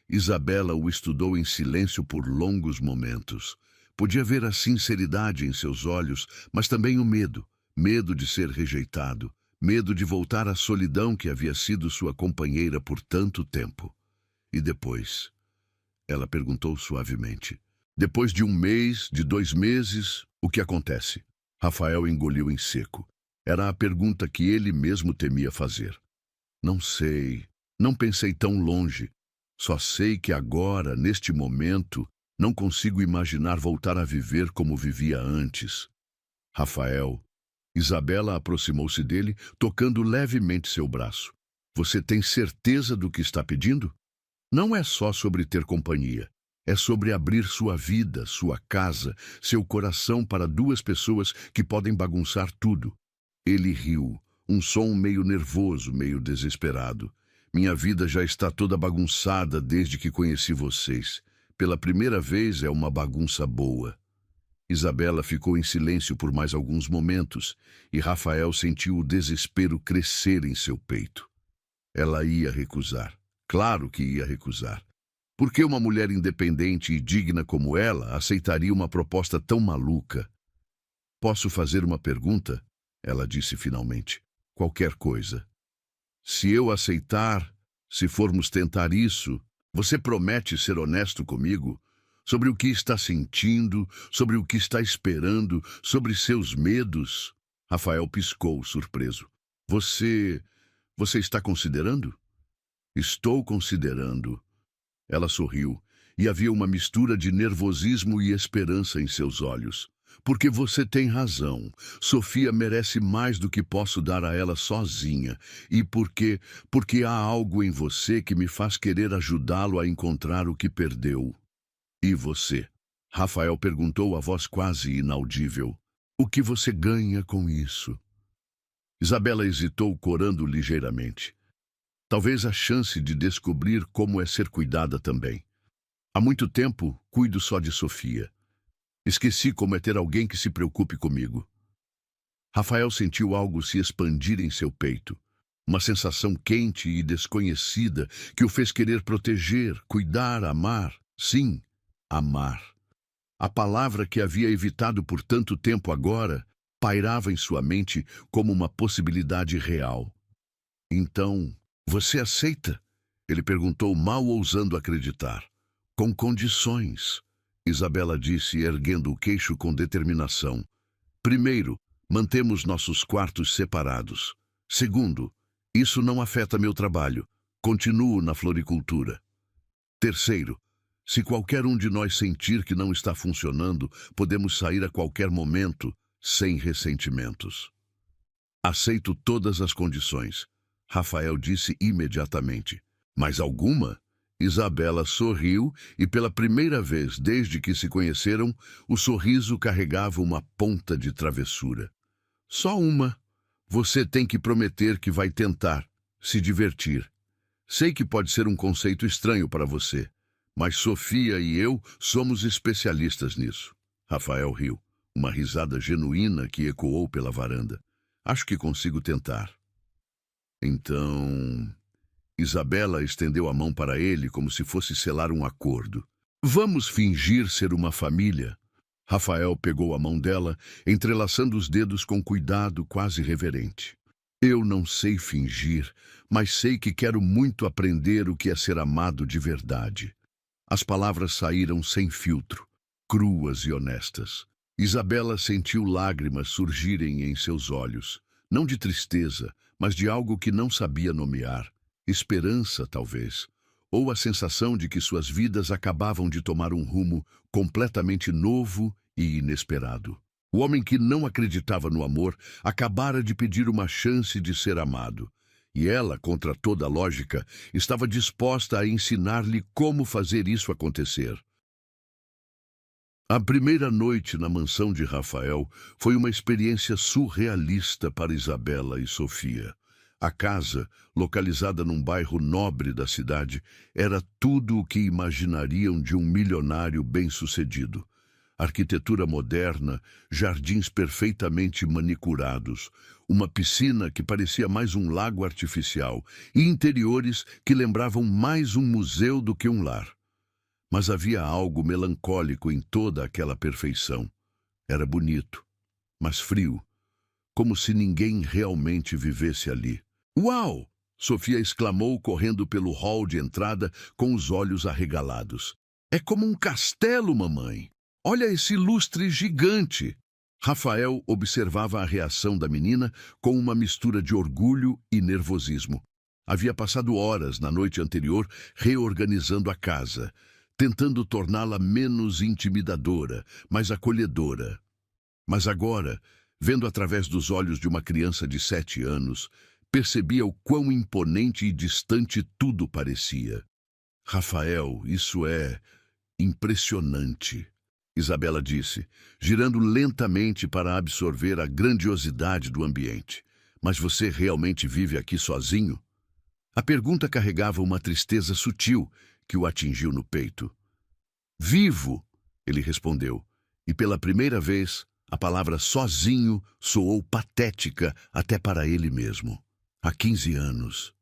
Isabela o estudou em silêncio por longos momentos. Podia ver a sinceridade em seus olhos, mas também o medo. Medo de ser rejeitado. Medo de voltar à solidão que havia sido sua companheira por tanto tempo. E depois? Ela perguntou suavemente. Depois de 1 mês, de 2 meses, o que acontece? Rafael engoliu em seco. Era a pergunta que ele mesmo temia fazer. Não sei. Não pensei tão longe. Só sei que agora, neste momento, Não consigo imaginar voltar a viver como vivia antes. Rafael. Isabela aproximou-se dele, tocando levemente seu braço. Você tem certeza do que está pedindo? Não é só sobre ter companhia. É sobre abrir sua vida, sua casa, seu coração para duas pessoas que podem bagunçar tudo. Ele riu, um som meio nervoso, meio desesperado. Minha vida já está toda bagunçada desde que conheci vocês. Pela primeira vez é uma bagunça boa. Isabela ficou em silêncio por mais alguns momentos e Rafael sentiu o desespero crescer em seu peito. Ela ia recusar. Claro que ia recusar. Por que uma mulher independente e digna como ela aceitaria uma proposta tão maluca? Posso fazer uma pergunta? Ela disse finalmente. Qualquer coisa. Se eu aceitar, se formos tentar isso, você promete ser honesto comigo? Sobre o que está sentindo, sobre o que está esperando, sobre seus medos? Rafael piscou, surpreso. Você está considerando? Estou considerando. Ela sorriu, e havia uma mistura de nervosismo e esperança em seus olhos. Porque você tem razão. Sofia merece mais do que posso dar a ela sozinha. E porque há algo em você que me faz querer ajudá-lo a encontrar o que perdeu. E você? Rafael perguntou a voz quase inaudível. O que você ganha com isso? Isabela hesitou, corando ligeiramente. Talvez a chance de descobrir como é ser cuidada também. Há muito tempo, cuido só de Sofia. Esqueci como é ter alguém que se preocupe comigo. Rafael sentiu algo se expandir em seu peito. Uma sensação quente e desconhecida que o fez querer proteger, cuidar, amar. Sim, amar. A palavra que havia evitado por tanto tempo agora pairava em sua mente como uma possibilidade real. Então, você aceita? Ele perguntou, mal ousando acreditar. Com condições, Isabela disse, erguendo o queixo com determinação. Primeiro, mantemos nossos quartos separados. Segundo, isso não afeta meu trabalho. Continuo na floricultura. Terceiro, se qualquer um de nós sentir que não está funcionando, podemos sair a qualquer momento, sem ressentimentos. Aceito todas as condições, Rafael disse imediatamente. Mais alguma? Isabela sorriu e pela primeira vez desde que se conheceram, o sorriso carregava uma ponta de travessura. Só uma. Você tem que prometer que vai tentar, se divertir. Sei que pode ser um conceito estranho para você, mas Sofia e eu somos especialistas nisso. Rafael riu, uma risada genuína que ecoou pela varanda. Acho que consigo tentar. Então... Isabela estendeu a mão para ele como se fosse selar um acordo. Vamos fingir ser uma família? Rafael pegou a mão dela, entrelaçando os dedos com cuidado quase reverente. Eu não sei fingir, mas sei que quero muito aprender o que é ser amado de verdade. As palavras saíram sem filtro, cruas e honestas. Isabela sentiu lágrimas surgirem em seus olhos, não de tristeza, mas de algo que não sabia nomear. Esperança, talvez, ou a sensação de que suas vidas acabavam de tomar um rumo completamente novo e inesperado. O homem que não acreditava no amor acabara de pedir uma chance de ser amado, e ela, contra toda a lógica, estava disposta a ensinar-lhe como fazer isso acontecer. A primeira noite na mansão de Rafael foi uma experiência surrealista para Isabela e Sofia. A casa, localizada num bairro nobre da cidade, era tudo o que imaginariam de um milionário bem-sucedido. Arquitetura moderna, jardins perfeitamente manicurados, uma piscina que parecia mais um lago artificial e interiores que lembravam mais um museu do que um lar. Mas havia algo melancólico em toda aquela perfeição. Era bonito, mas frio, como se ninguém realmente vivesse ali. Uau! Sofia exclamou, correndo pelo hall de entrada com os olhos arregalados. É como um castelo, mamãe! Olha esse lustre gigante! Rafael observava a reação da menina com uma mistura de orgulho e nervosismo. Havia passado horas na noite anterior reorganizando a casa, tentando torná-la menos intimidadora, mais acolhedora. Mas agora, vendo através dos olhos de uma criança de 7 anos, percebia o quão imponente e distante tudo parecia. Rafael, isso é impressionante, Isabela disse, girando lentamente para absorver a grandiosidade do ambiente. Mas você realmente vive aqui sozinho? A pergunta carregava uma tristeza sutil que o atingiu no peito. Vivo, ele respondeu, e pela primeira vez a palavra sozinho soou patética até para ele mesmo. Há 15 anos.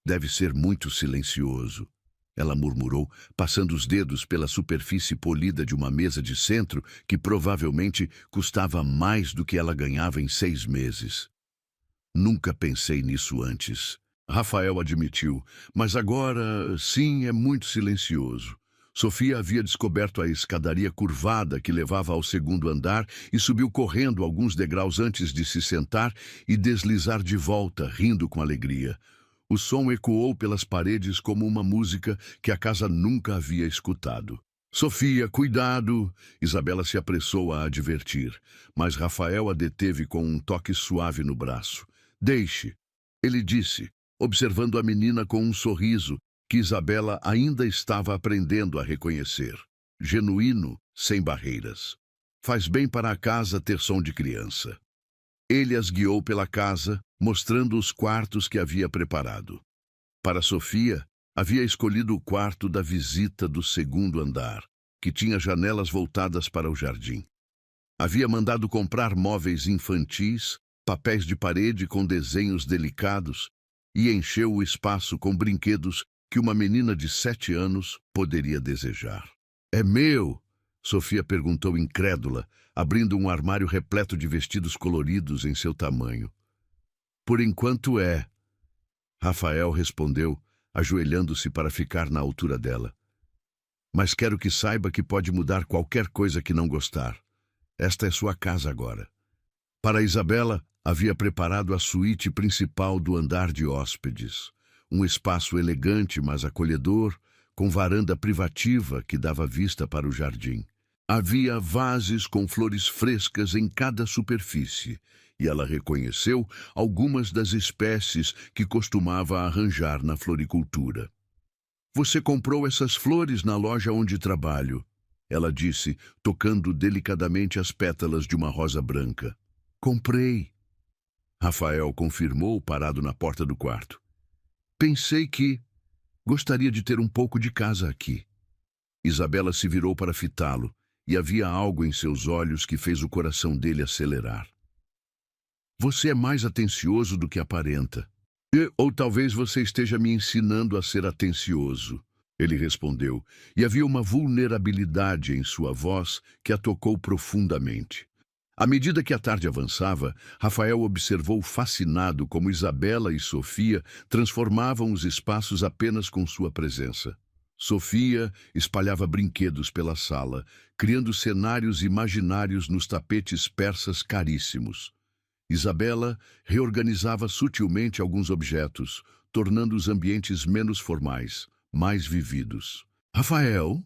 Deve ser muito silencioso, ela murmurou, passando os dedos pela superfície polida de uma mesa de centro que provavelmente custava mais do que ela ganhava em 6 meses. Nunca pensei nisso antes, Rafael admitiu, mas agora, sim, é muito silencioso. Sofia havia descoberto a escadaria curvada que levava ao segundo andar e subiu correndo alguns degraus antes de se sentar e deslizar de volta, rindo com alegria. O som ecoou pelas paredes como uma música que a casa nunca havia escutado. Sofia, cuidado! Isabela se apressou a advertir, mas Rafael a deteve com um toque suave no braço. Deixe, ele disse, observando a menina com um sorriso que Isabela ainda estava aprendendo a reconhecer. Genuíno, sem barreiras. Faz bem para a casa ter som de criança. Ele as guiou pela casa, mostrando os quartos que havia preparado. Para Sofia, havia escolhido o quarto da visita do segundo andar, que tinha janelas voltadas para o jardim. Havia mandado comprar móveis infantis, papéis de parede com desenhos delicados e encheu o espaço com brinquedos que uma menina de 7 anos poderia desejar. É meu? Sofia perguntou incrédula, abrindo um armário repleto de vestidos coloridos em seu tamanho. Por enquanto é. Rafael respondeu, ajoelhando-se para ficar na altura dela. Mas quero que saiba que pode mudar qualquer coisa que não gostar. Esta é sua casa agora. Para Isabela, havia preparado a suíte principal do andar de hóspedes. Um espaço elegante, mas acolhedor, com varanda privativa que dava vista para o jardim. Havia vases com flores frescas em cada superfície, e ela reconheceu algumas das espécies que costumava arranjar na floricultura. Você comprou essas flores na loja onde trabalho, ela disse, tocando delicadamente as pétalas de uma rosa branca. Comprei. Rafael confirmou, parado na porta do quarto. Pensei que gostaria de ter um pouco de casa aqui. Isabela se virou para fitá-lo, e havia algo em seus olhos que fez o coração dele acelerar. Você é mais atencioso do que aparenta. Ou talvez você esteja me ensinando a ser atencioso, ele respondeu, e havia uma vulnerabilidade em sua voz que a tocou profundamente. À medida que a tarde avançava, Rafael observou fascinado como Isabela e Sofia transformavam os espaços apenas com sua presença. Sofia espalhava brinquedos pela sala, criando cenários imaginários nos tapetes persas caríssimos. Isabela reorganizava sutilmente alguns objetos, tornando os ambientes menos formais, mais vividos. Rafael?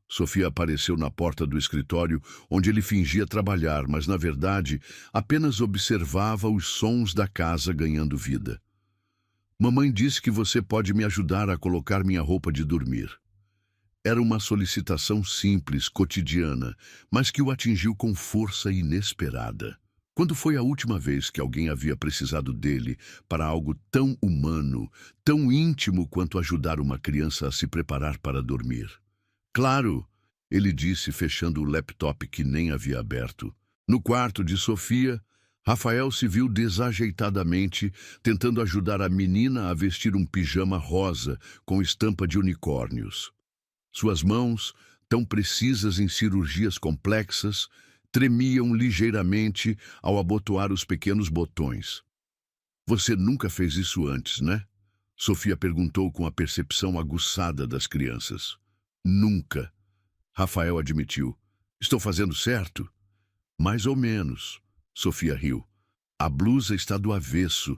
Sofia apareceu na porta do escritório, onde ele fingia trabalhar, mas, na verdade, apenas observava os sons da casa ganhando vida. Mamãe disse que você pode me ajudar a colocar minha roupa de dormir. Era uma solicitação simples, cotidiana, mas que o atingiu com força inesperada. Quando foi a última vez que alguém havia precisado dele para algo tão humano, tão íntimo quanto ajudar uma criança a se preparar para dormir? Claro, ele disse, fechando o laptop que nem havia aberto. No quarto de Sofia, Rafael se viu desajeitadamente tentando ajudar a menina a vestir um pijama rosa com estampa de unicórnios. Suas mãos, tão precisas em cirurgias complexas, tremiam ligeiramente ao abotoar os pequenos botões. Você nunca fez isso antes, né? Sofia perguntou com a percepção aguçada das crianças. Nunca. Rafael admitiu. Estou fazendo certo? Mais ou menos. Sofia riu. A blusa está do avesso.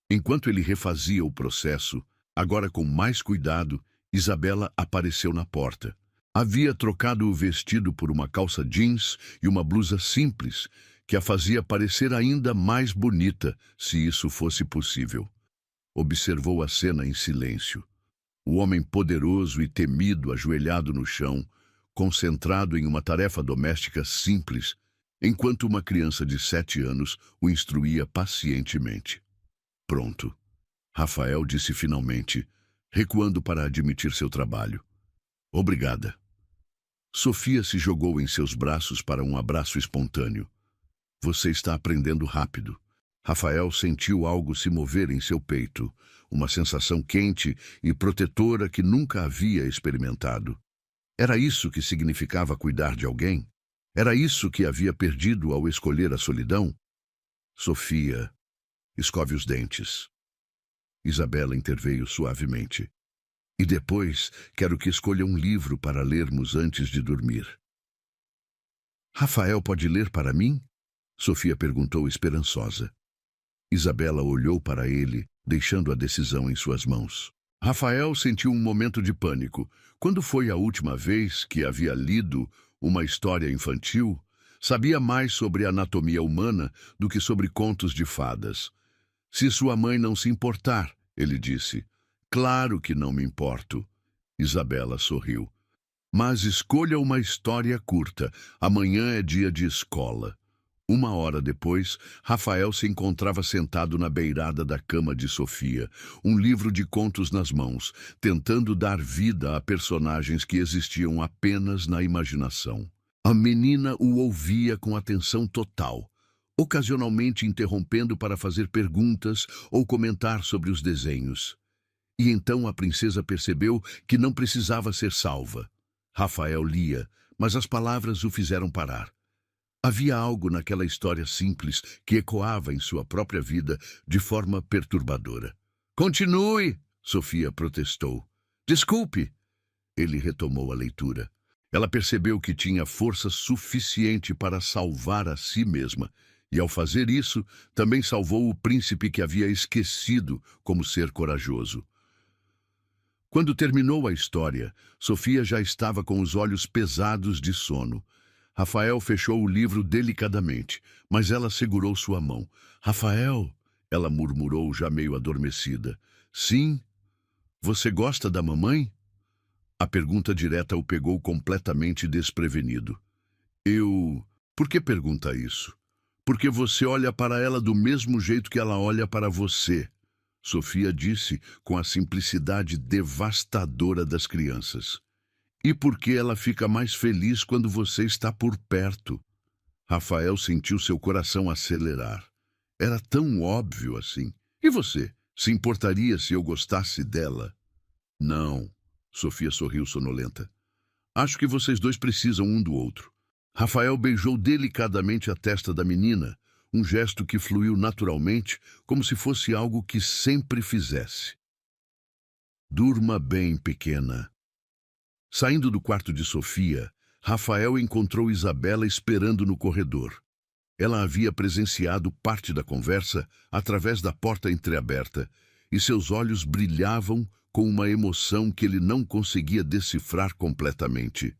Enquanto ele refazia o processo, agora com mais cuidado, Isabela apareceu na porta. Havia trocado o vestido por uma calça jeans e uma blusa simples, que a fazia parecer ainda mais bonita, se isso fosse possível. Observou a cena em silêncio. O homem poderoso e temido ajoelhado no chão, concentrado em uma tarefa doméstica simples, enquanto uma criança de 7 anos o instruía pacientemente. Pronto, Rafael disse finalmente, recuando para admitir seu trabalho. Obrigada. Sofia se jogou em seus braços para um abraço espontâneo. Você está aprendendo rápido. Rafael sentiu algo se mover em seu peito, uma sensação quente e protetora que nunca havia experimentado. Era isso que significava cuidar de alguém? Era isso que havia perdido ao escolher a solidão? Sofia, escove os dentes. Isabela interveio suavemente. E depois, quero que escolha um livro para lermos antes de dormir. Rafael pode ler para mim? Sofia perguntou esperançosa. Isabela olhou para ele, deixando a decisão em suas mãos. Rafael sentiu um momento de pânico. Quando foi a última vez que havia lido uma história infantil, sabia mais sobre a anatomia humana do que sobre contos de fadas. Se sua mãe não se importar, ele disse. Claro que não me importo. Isabela sorriu. Mas escolha uma história curta. Amanhã é dia de escola. 1 hora depois, Rafael se encontrava sentado na beirada da cama de Sofia, um livro de contos nas mãos, tentando dar vida a personagens que existiam apenas na imaginação. A menina o ouvia com atenção total, ocasionalmente interrompendo para fazer perguntas ou comentar sobre os desenhos. E então a princesa percebeu que não precisava ser salva. Rafael lia, mas as palavras o fizeram parar. Havia algo naquela história simples que ecoava em sua própria vida de forma perturbadora. Continue, Sofia protestou. Desculpe. Ele retomou a leitura. Ela percebeu que tinha força suficiente para salvar a si mesma, e ao fazer isso, também salvou o príncipe que havia esquecido como ser corajoso. Quando terminou a história, Sofia já estava com os olhos pesados de sono. Rafael fechou o livro delicadamente, mas ela segurou sua mão. Rafael, ela murmurou já meio adormecida. Sim? Você gosta da mamãe? A pergunta direta o pegou completamente desprevenido. Por que pergunta isso? Porque você olha para ela do mesmo jeito que ela olha para você, Sofia disse com a simplicidade devastadora das crianças. E porque ela fica mais feliz quando você está por perto. Rafael sentiu seu coração acelerar. Era tão óbvio assim. E você, se importaria se eu gostasse dela? Não, Sofia sorriu sonolenta. Acho que vocês dois precisam um do outro. Rafael beijou delicadamente a testa da menina, um gesto que fluiu naturalmente, como se fosse algo que sempre fizesse. Durma bem, pequena. Saindo do quarto de Sofia, Rafael encontrou Isabela esperando no corredor. Ela havia presenciado parte da conversa através da porta entreaberta, e seus olhos brilhavam com uma emoção que ele não conseguia decifrar completamente.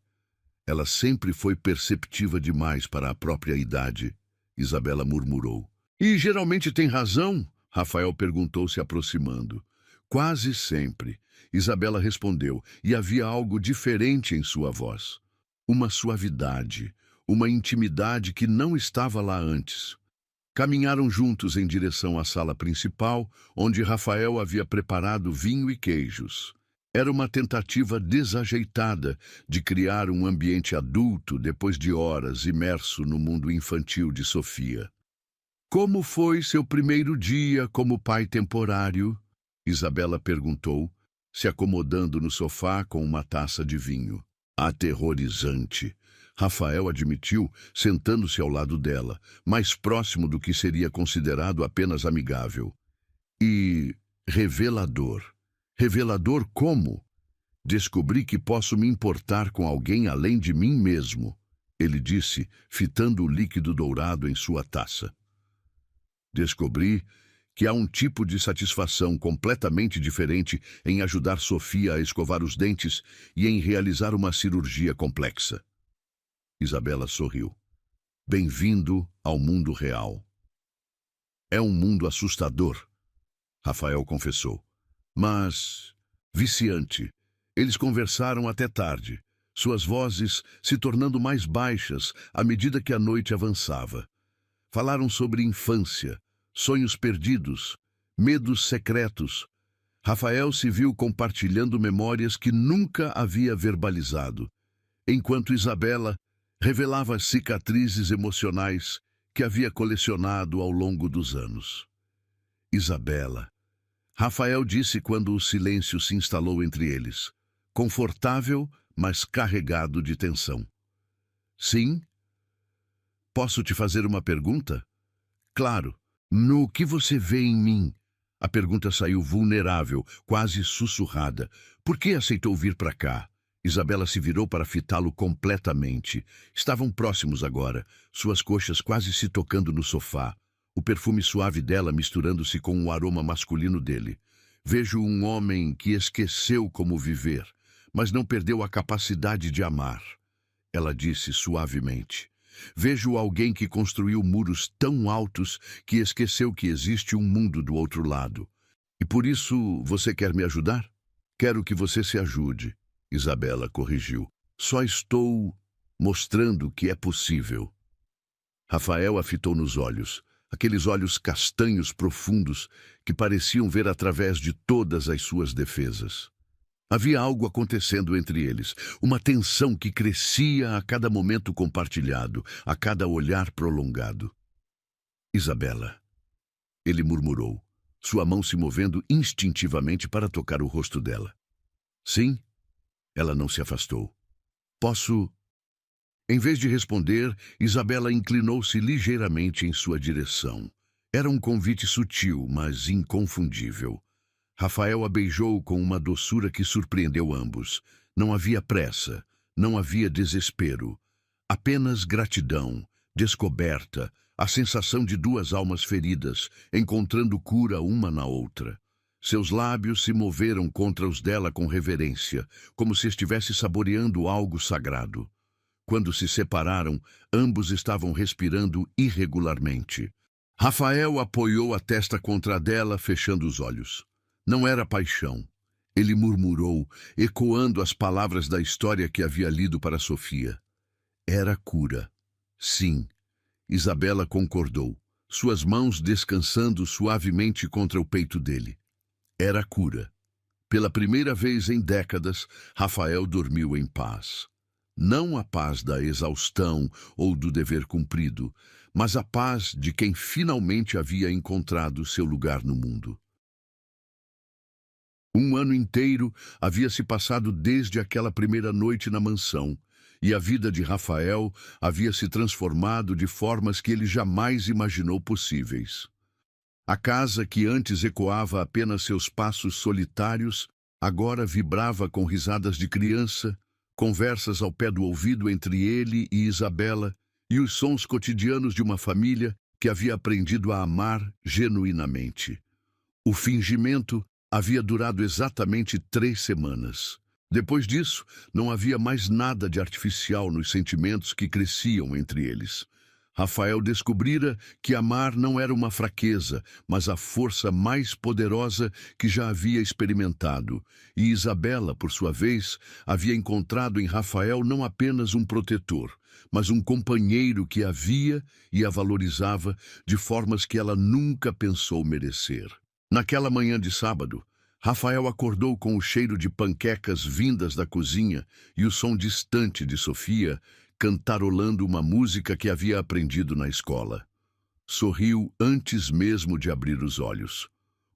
Ela sempre foi perceptiva demais para a própria idade, Isabela murmurou. E geralmente tem razão? Rafael perguntou se aproximando. Quase sempre, Isabela respondeu, e havia algo diferente em sua voz. Uma suavidade, uma intimidade que não estava lá antes. Caminharam juntos em direção à sala principal, onde Rafael havia preparado vinho e queijos. Era uma tentativa desajeitada de criar um ambiente adulto depois de horas imerso no mundo infantil de Sofia. Como foi seu primeiro dia como pai temporário? Isabela perguntou, se acomodando no sofá com uma taça de vinho. Aterrorizante, Rafael admitiu, sentando-se ao lado dela, mais próximo do que seria considerado apenas amigável. E revelador. Revelador como? Descobri que posso me importar com alguém além de mim mesmo, ele disse, fitando o líquido dourado em sua taça. Descobri que há um tipo de satisfação completamente diferente em ajudar Sofia a escovar os dentes e em realizar uma cirurgia complexa. Isabela sorriu. Bem-vindo ao mundo real. É um mundo assustador, Rafael confessou. Mas viciante. Eles conversaram até tarde, suas vozes se tornando mais baixas à medida que a noite avançava. Falaram sobre infância, sonhos perdidos, medos secretos. Rafael se viu compartilhando memórias que nunca havia verbalizado, enquanto Isabela revelava as cicatrizes emocionais que havia colecionado ao longo dos anos. Isabela, Rafael disse quando o silêncio se instalou entre eles, confortável, mas carregado de tensão. Sim? Posso te fazer uma pergunta? Claro. No que você vê em mim? A pergunta saiu vulnerável, quase sussurrada. Por que aceitou vir para cá? Isabela se virou para fitá-lo completamente. Estavam próximos agora, suas coxas quase se tocando no sofá, o perfume suave dela misturando-se com o aroma masculino dele. Vejo um homem que esqueceu como viver, mas não perdeu a capacidade de amar. Ela disse suavemente. Vejo alguém que construiu muros tão altos que esqueceu que existe um mundo do outro lado. E por isso você quer me ajudar? Quero que você se ajude, Isabela corrigiu. Só estou mostrando que é possível. Rafael a fitou nos olhos, aqueles olhos castanhos profundos que pareciam ver através de todas as suas defesas. Havia algo acontecendo entre eles, uma tensão que crescia a cada momento compartilhado, a cada olhar prolongado. Isabela, ele murmurou, sua mão se movendo instintivamente para tocar o rosto dela. Sim? Ela não se afastou. Posso... Em vez de responder, Isabela inclinou-se ligeiramente em sua direção. Era um convite sutil, mas inconfundível. Rafael a beijou com uma doçura que surpreendeu ambos. Não havia pressa, não havia desespero. Apenas gratidão, descoberta, a sensação de duas almas feridas, encontrando cura uma na outra. Seus lábios se moveram contra os dela com reverência, como se estivesse saboreando algo sagrado. Quando se separaram, ambos estavam respirando irregularmente. Rafael apoiou a testa contra a dela, fechando os olhos. Não era paixão. Ele murmurou, ecoando as palavras da história que havia lido para Sofia. Era cura. Sim. Isabela concordou, suas mãos descansando suavemente contra o peito dele. Era cura. Pela primeira vez em décadas, Rafael dormiu em paz. Não a paz da exaustão ou do dever cumprido, mas a paz de quem finalmente havia encontrado seu lugar no mundo. Um ano inteiro havia se passado desde aquela primeira noite na mansão, e a vida de Rafael havia se transformado de formas que ele jamais imaginou possíveis. A casa, que antes ecoava apenas seus passos solitários, agora vibrava com risadas de criança, conversas ao pé do ouvido entre ele e Isabela, e os sons cotidianos de uma família que havia aprendido a amar genuinamente. O fingimento havia durado exatamente 3 semanas. Depois disso, não havia mais nada de artificial nos sentimentos que cresciam entre eles. Rafael descobrira que amar não era uma fraqueza, mas a força mais poderosa que já havia experimentado. E Isabela, por sua vez, havia encontrado em Rafael não apenas um protetor, mas um companheiro que a via e a valorizava de formas que ela nunca pensou merecer. Naquela manhã de sábado, Rafael acordou com o cheiro de panquecas vindas da cozinha e o som distante de Sofia, cantarolando uma música que havia aprendido na escola. Sorriu antes mesmo de abrir os olhos.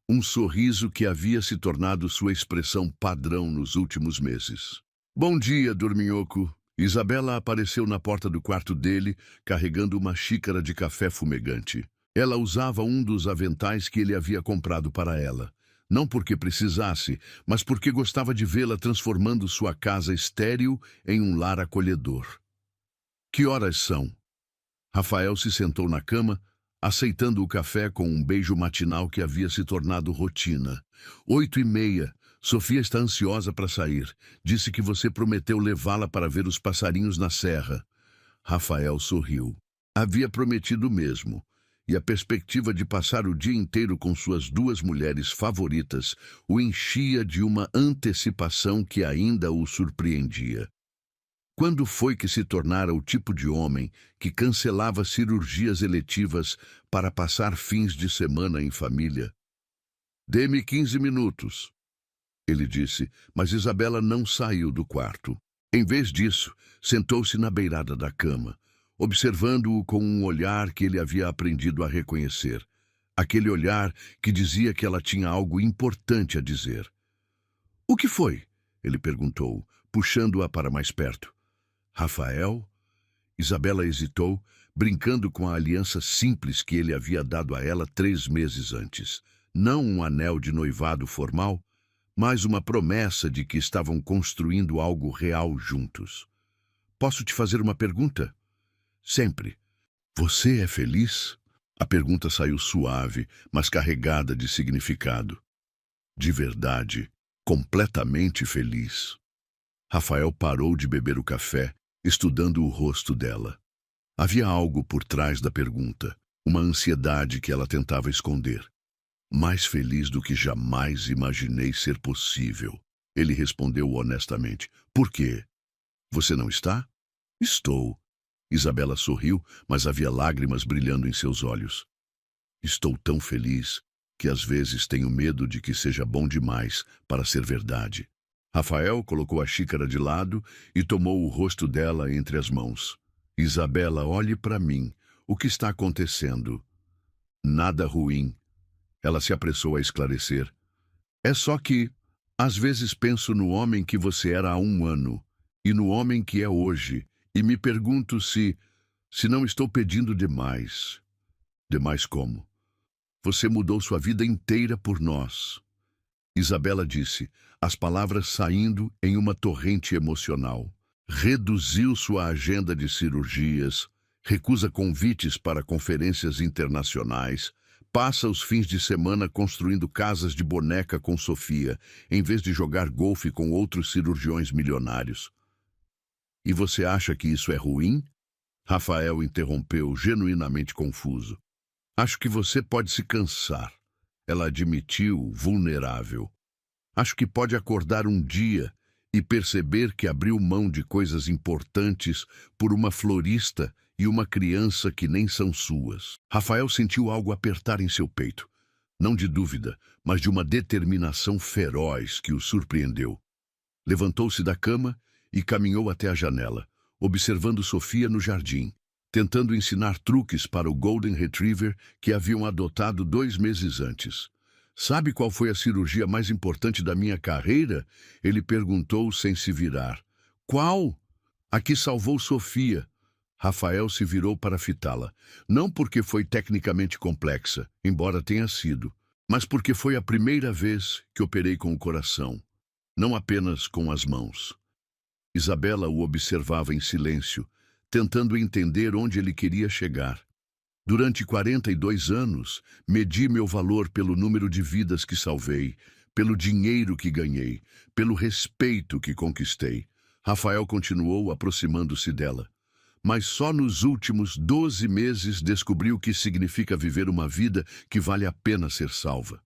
Um sorriso que havia se tornado sua expressão padrão nos últimos meses. Bom dia, dorminhoco. Isabela apareceu na porta do quarto dele, carregando uma xícara de café fumegante. Ela usava um dos aventais que ele havia comprado para ela. Não porque precisasse, mas porque gostava de vê-la transformando sua casa estéril em um lar acolhedor. Que horas são? Rafael se sentou na cama, aceitando o café com um beijo matinal que havia se tornado rotina. 8h30. Sofia está ansiosa para sair. Disse que você prometeu levá-la para ver os passarinhos na serra. Rafael sorriu. Havia prometido mesmo. E a perspectiva de passar o dia inteiro com suas duas mulheres favoritas o enchia de uma antecipação que ainda o surpreendia. Quando foi que se tornara o tipo de homem que cancelava cirurgias eletivas para passar fins de semana em família? Dê-me 15 minutos, ele disse, mas Isabela não saiu do quarto. Em vez disso, sentou-se na beirada da cama, observando-o com um olhar que ele havia aprendido a reconhecer. Aquele olhar que dizia que ela tinha algo importante a dizer. O que foi? Ele perguntou, puxando-a para mais perto. Rafael? Isabela hesitou, brincando com a aliança simples que ele havia dado a ela 3 meses antes. Não um anel de noivado formal, mas uma promessa de que estavam construindo algo real juntos. Posso te fazer uma pergunta? Sempre. Você é feliz? A pergunta saiu suave, mas carregada de significado. De verdade, completamente feliz. Rafael parou de beber o café, estudando o rosto dela. Havia algo por trás da pergunta, uma ansiedade que ela tentava esconder. Mais feliz do que jamais imaginei ser possível. Ele respondeu honestamente. Por quê? Você não está? Estou. Isabela sorriu, mas havia lágrimas brilhando em seus olhos. Estou tão feliz que às vezes tenho medo de que seja bom demais para ser verdade. Rafael colocou a xícara de lado e tomou o rosto dela entre as mãos. Isabela, olhe para mim. O que está acontecendo? Nada ruim. Ela se apressou a esclarecer. É só que, às vezes penso no homem que você era há 1 ano e no homem que é hoje, e me pergunto se não estou pedindo demais. Demais como? Você mudou sua vida inteira por nós. Isabela disse, as palavras saindo em uma torrente emocional. Reduziu sua agenda de cirurgias, recusa convites para conferências internacionais, passa os fins de semana construindo casas de boneca com Sofia, em vez de jogar golfe com outros cirurgiões milionários. E você acha que isso é ruim? Rafael interrompeu, genuinamente confuso. Acho que você pode se cansar. Ela admitiu, vulnerável. Acho que pode acordar um dia e perceber que abriu mão de coisas importantes por uma florista e uma criança que nem são suas. Rafael sentiu algo apertar em seu peito. Não de dúvida, mas de uma determinação feroz que o surpreendeu. Levantou-se da cama e caminhou até a janela, observando Sofia no jardim, tentando ensinar truques para o Golden Retriever que haviam adotado 2 meses antes. Sabe qual foi a cirurgia mais importante da minha carreira? Ele perguntou sem se virar. Qual? A que salvou Sofia. Rafael se virou para fitá-la. Não porque foi tecnicamente complexa, embora tenha sido, mas porque foi a primeira vez que operei com o coração, não apenas com as mãos. Isabela o observava em silêncio, tentando entender onde ele queria chegar. Durante 42 anos, medi meu valor pelo número de vidas que salvei, pelo dinheiro que ganhei, pelo respeito que conquistei. Rafael continuou aproximando-se dela. Mas só nos últimos 12 meses descobri o que significa viver uma vida que vale a pena ser salva.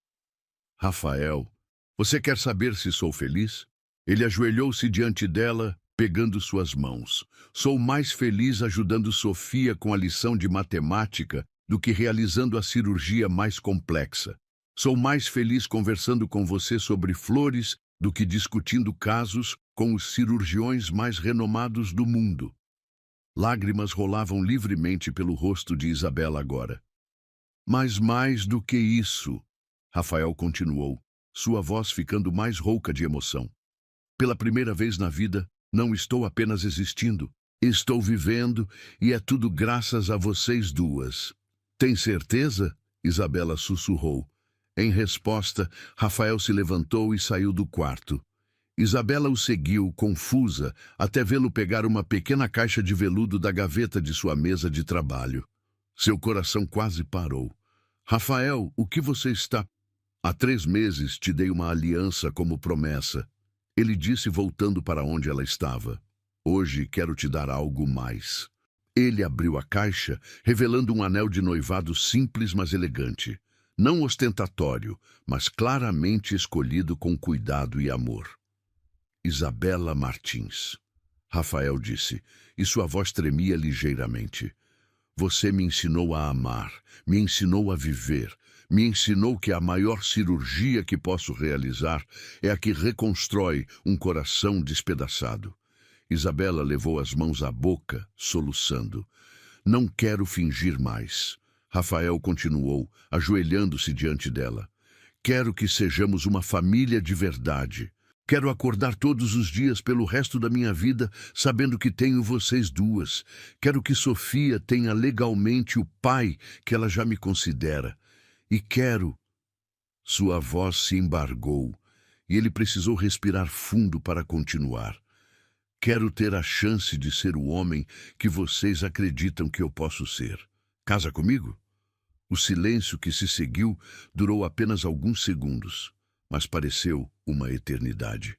Rafael, você quer saber se sou feliz? Ele ajoelhou-se diante dela, pegando suas mãos. Sou mais feliz ajudando Sofia com a lição de matemática do que realizando a cirurgia mais complexa. Sou mais feliz conversando com você sobre flores do que discutindo casos com os cirurgiões mais renomados do mundo. Lágrimas rolavam livremente pelo rosto de Isabela agora. Mas mais do que isso, Rafael continuou, sua voz ficando mais rouca de emoção. Pela primeira vez na vida, não estou apenas existindo, estou vivendo e é tudo graças a vocês duas. Tem certeza? Isabela sussurrou. Em resposta, Rafael se levantou e saiu do quarto. Isabela o seguiu, confusa, até vê-lo pegar uma pequena caixa de veludo da gaveta de sua mesa de trabalho. Seu coração quase parou. Rafael, o que você está... Há 3 meses te dei uma aliança como promessa. Ele disse voltando para onde ela estava. Hoje quero te dar algo mais. Ele abriu a caixa, revelando um anel de noivado simples, mas elegante. Não ostentatório, mas claramente escolhido com cuidado e amor. Isabela Martins. Rafael disse, e sua voz tremia ligeiramente. Você me ensinou a amar, me ensinou a viver, me ensinou que a maior cirurgia que posso realizar é a que reconstrói um coração despedaçado. Isabela levou as mãos à boca, soluçando. Não quero fingir mais. Rafael continuou, ajoelhando-se diante dela. Quero que sejamos uma família de verdade. Quero acordar todos os dias pelo resto da minha vida sabendo que tenho vocês duas. Quero que Sofia tenha legalmente o pai que ela já me considera. E quero... Sua voz se embargou e ele precisou respirar fundo para continuar. Quero ter a chance de ser o homem que vocês acreditam que eu posso ser. Casa comigo? O silêncio que se seguiu durou apenas alguns segundos, mas pareceu uma eternidade.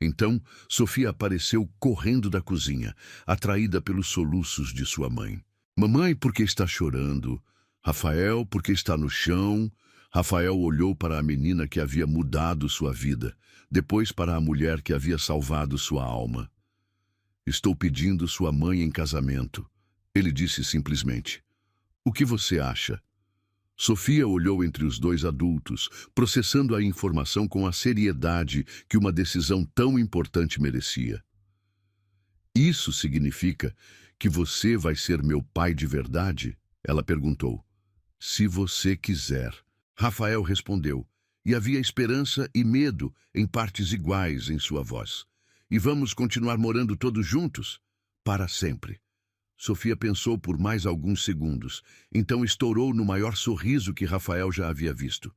Então, Sofia apareceu correndo da cozinha, atraída pelos soluços de sua mãe. Mamãe, por que está chorando? Rafael, por que está no chão? Rafael olhou para a menina que havia mudado sua vida, depois para a mulher que havia salvado sua alma. Estou pedindo sua mãe em casamento. Ele disse simplesmente. O que você acha? Sofia olhou entre os dois adultos, processando a informação com a seriedade que uma decisão tão importante merecia. Isso significa que você vai ser meu pai de verdade? Ela perguntou. Se você quiser. Rafael respondeu, e havia esperança e medo em partes iguais em sua voz. E vamos continuar morando todos juntos? Para sempre. Sofia pensou por mais alguns segundos, então estourou no maior sorriso que Rafael já havia visto.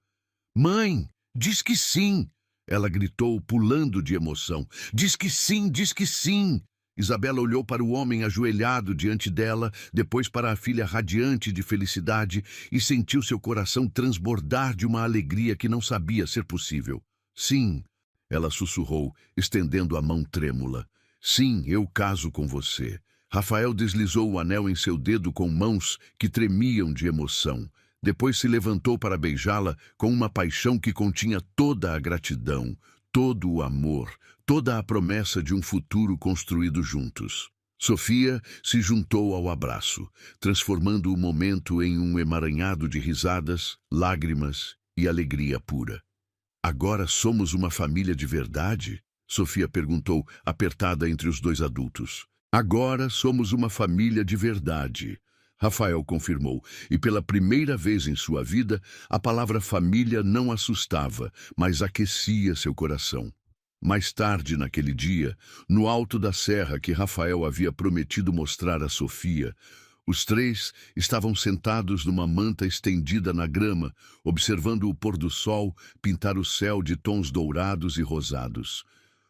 Mãe, diz que sim! Ela gritou, pulando de emoção. Diz que sim, diz que sim! Isabela olhou para o homem ajoelhado diante dela, depois para a filha radiante de felicidade e sentiu seu coração transbordar de uma alegria que não sabia ser possível. Sim, ela sussurrou, estendendo a mão trêmula. Sim, eu caso com você. Rafael deslizou o anel em seu dedo com mãos que tremiam de emoção. Depois se levantou para beijá-la com uma paixão que continha toda a gratidão, todo o amor, toda a promessa de um futuro construído juntos. Sofia se juntou ao abraço, transformando o momento em um emaranhado de risadas, lágrimas e alegria pura. Agora somos uma família de verdade? Sofia perguntou, apertada entre os dois adultos. Agora somos uma família de verdade, Rafael confirmou, e pela primeira vez em sua vida, a palavra família não assustava, mas aquecia seu coração. Mais tarde naquele dia, no alto da serra que Rafael havia prometido mostrar a Sofia, os três estavam sentados numa manta estendida na grama, observando o pôr do sol pintar o céu de tons dourados e rosados.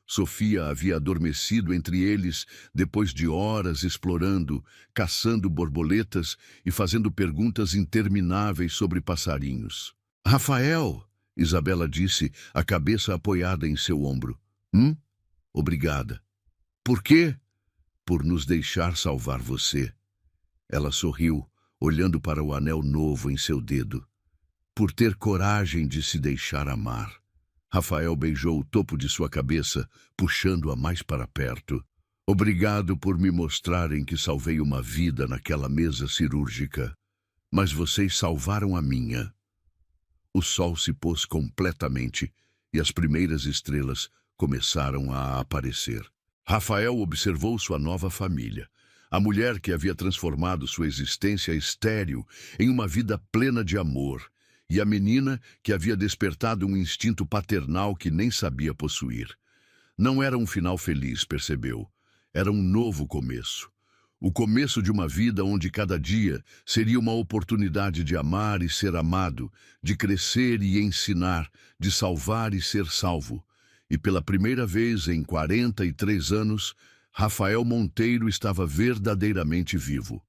Sofia havia adormecido entre eles depois de horas explorando, caçando borboletas e fazendo perguntas intermináveis sobre passarinhos. Rafael, Isabela disse, a cabeça apoiada em seu ombro. Obrigada. Por quê? Por nos deixar salvar você. Ela sorriu, olhando para o anel novo em seu dedo. Por ter coragem de se deixar amar. Rafael beijou o topo de sua cabeça, puxando-a mais para perto. Obrigado por me mostrarem que salvei uma vida naquela mesa cirúrgica. Mas vocês salvaram a minha. O sol se pôs completamente e as primeiras estrelas começaram a aparecer. Rafael observou sua nova família. A mulher que havia transformado sua existência estéril em uma vida plena de amor. E a menina que havia despertado um instinto paternal que nem sabia possuir. Não era um final feliz, percebeu. Era um novo começo. O começo de uma vida onde cada dia seria uma oportunidade de amar e ser amado, de crescer e ensinar, de salvar e ser salvo. E pela primeira vez em 43 anos, Rafael Monteiro estava verdadeiramente vivo.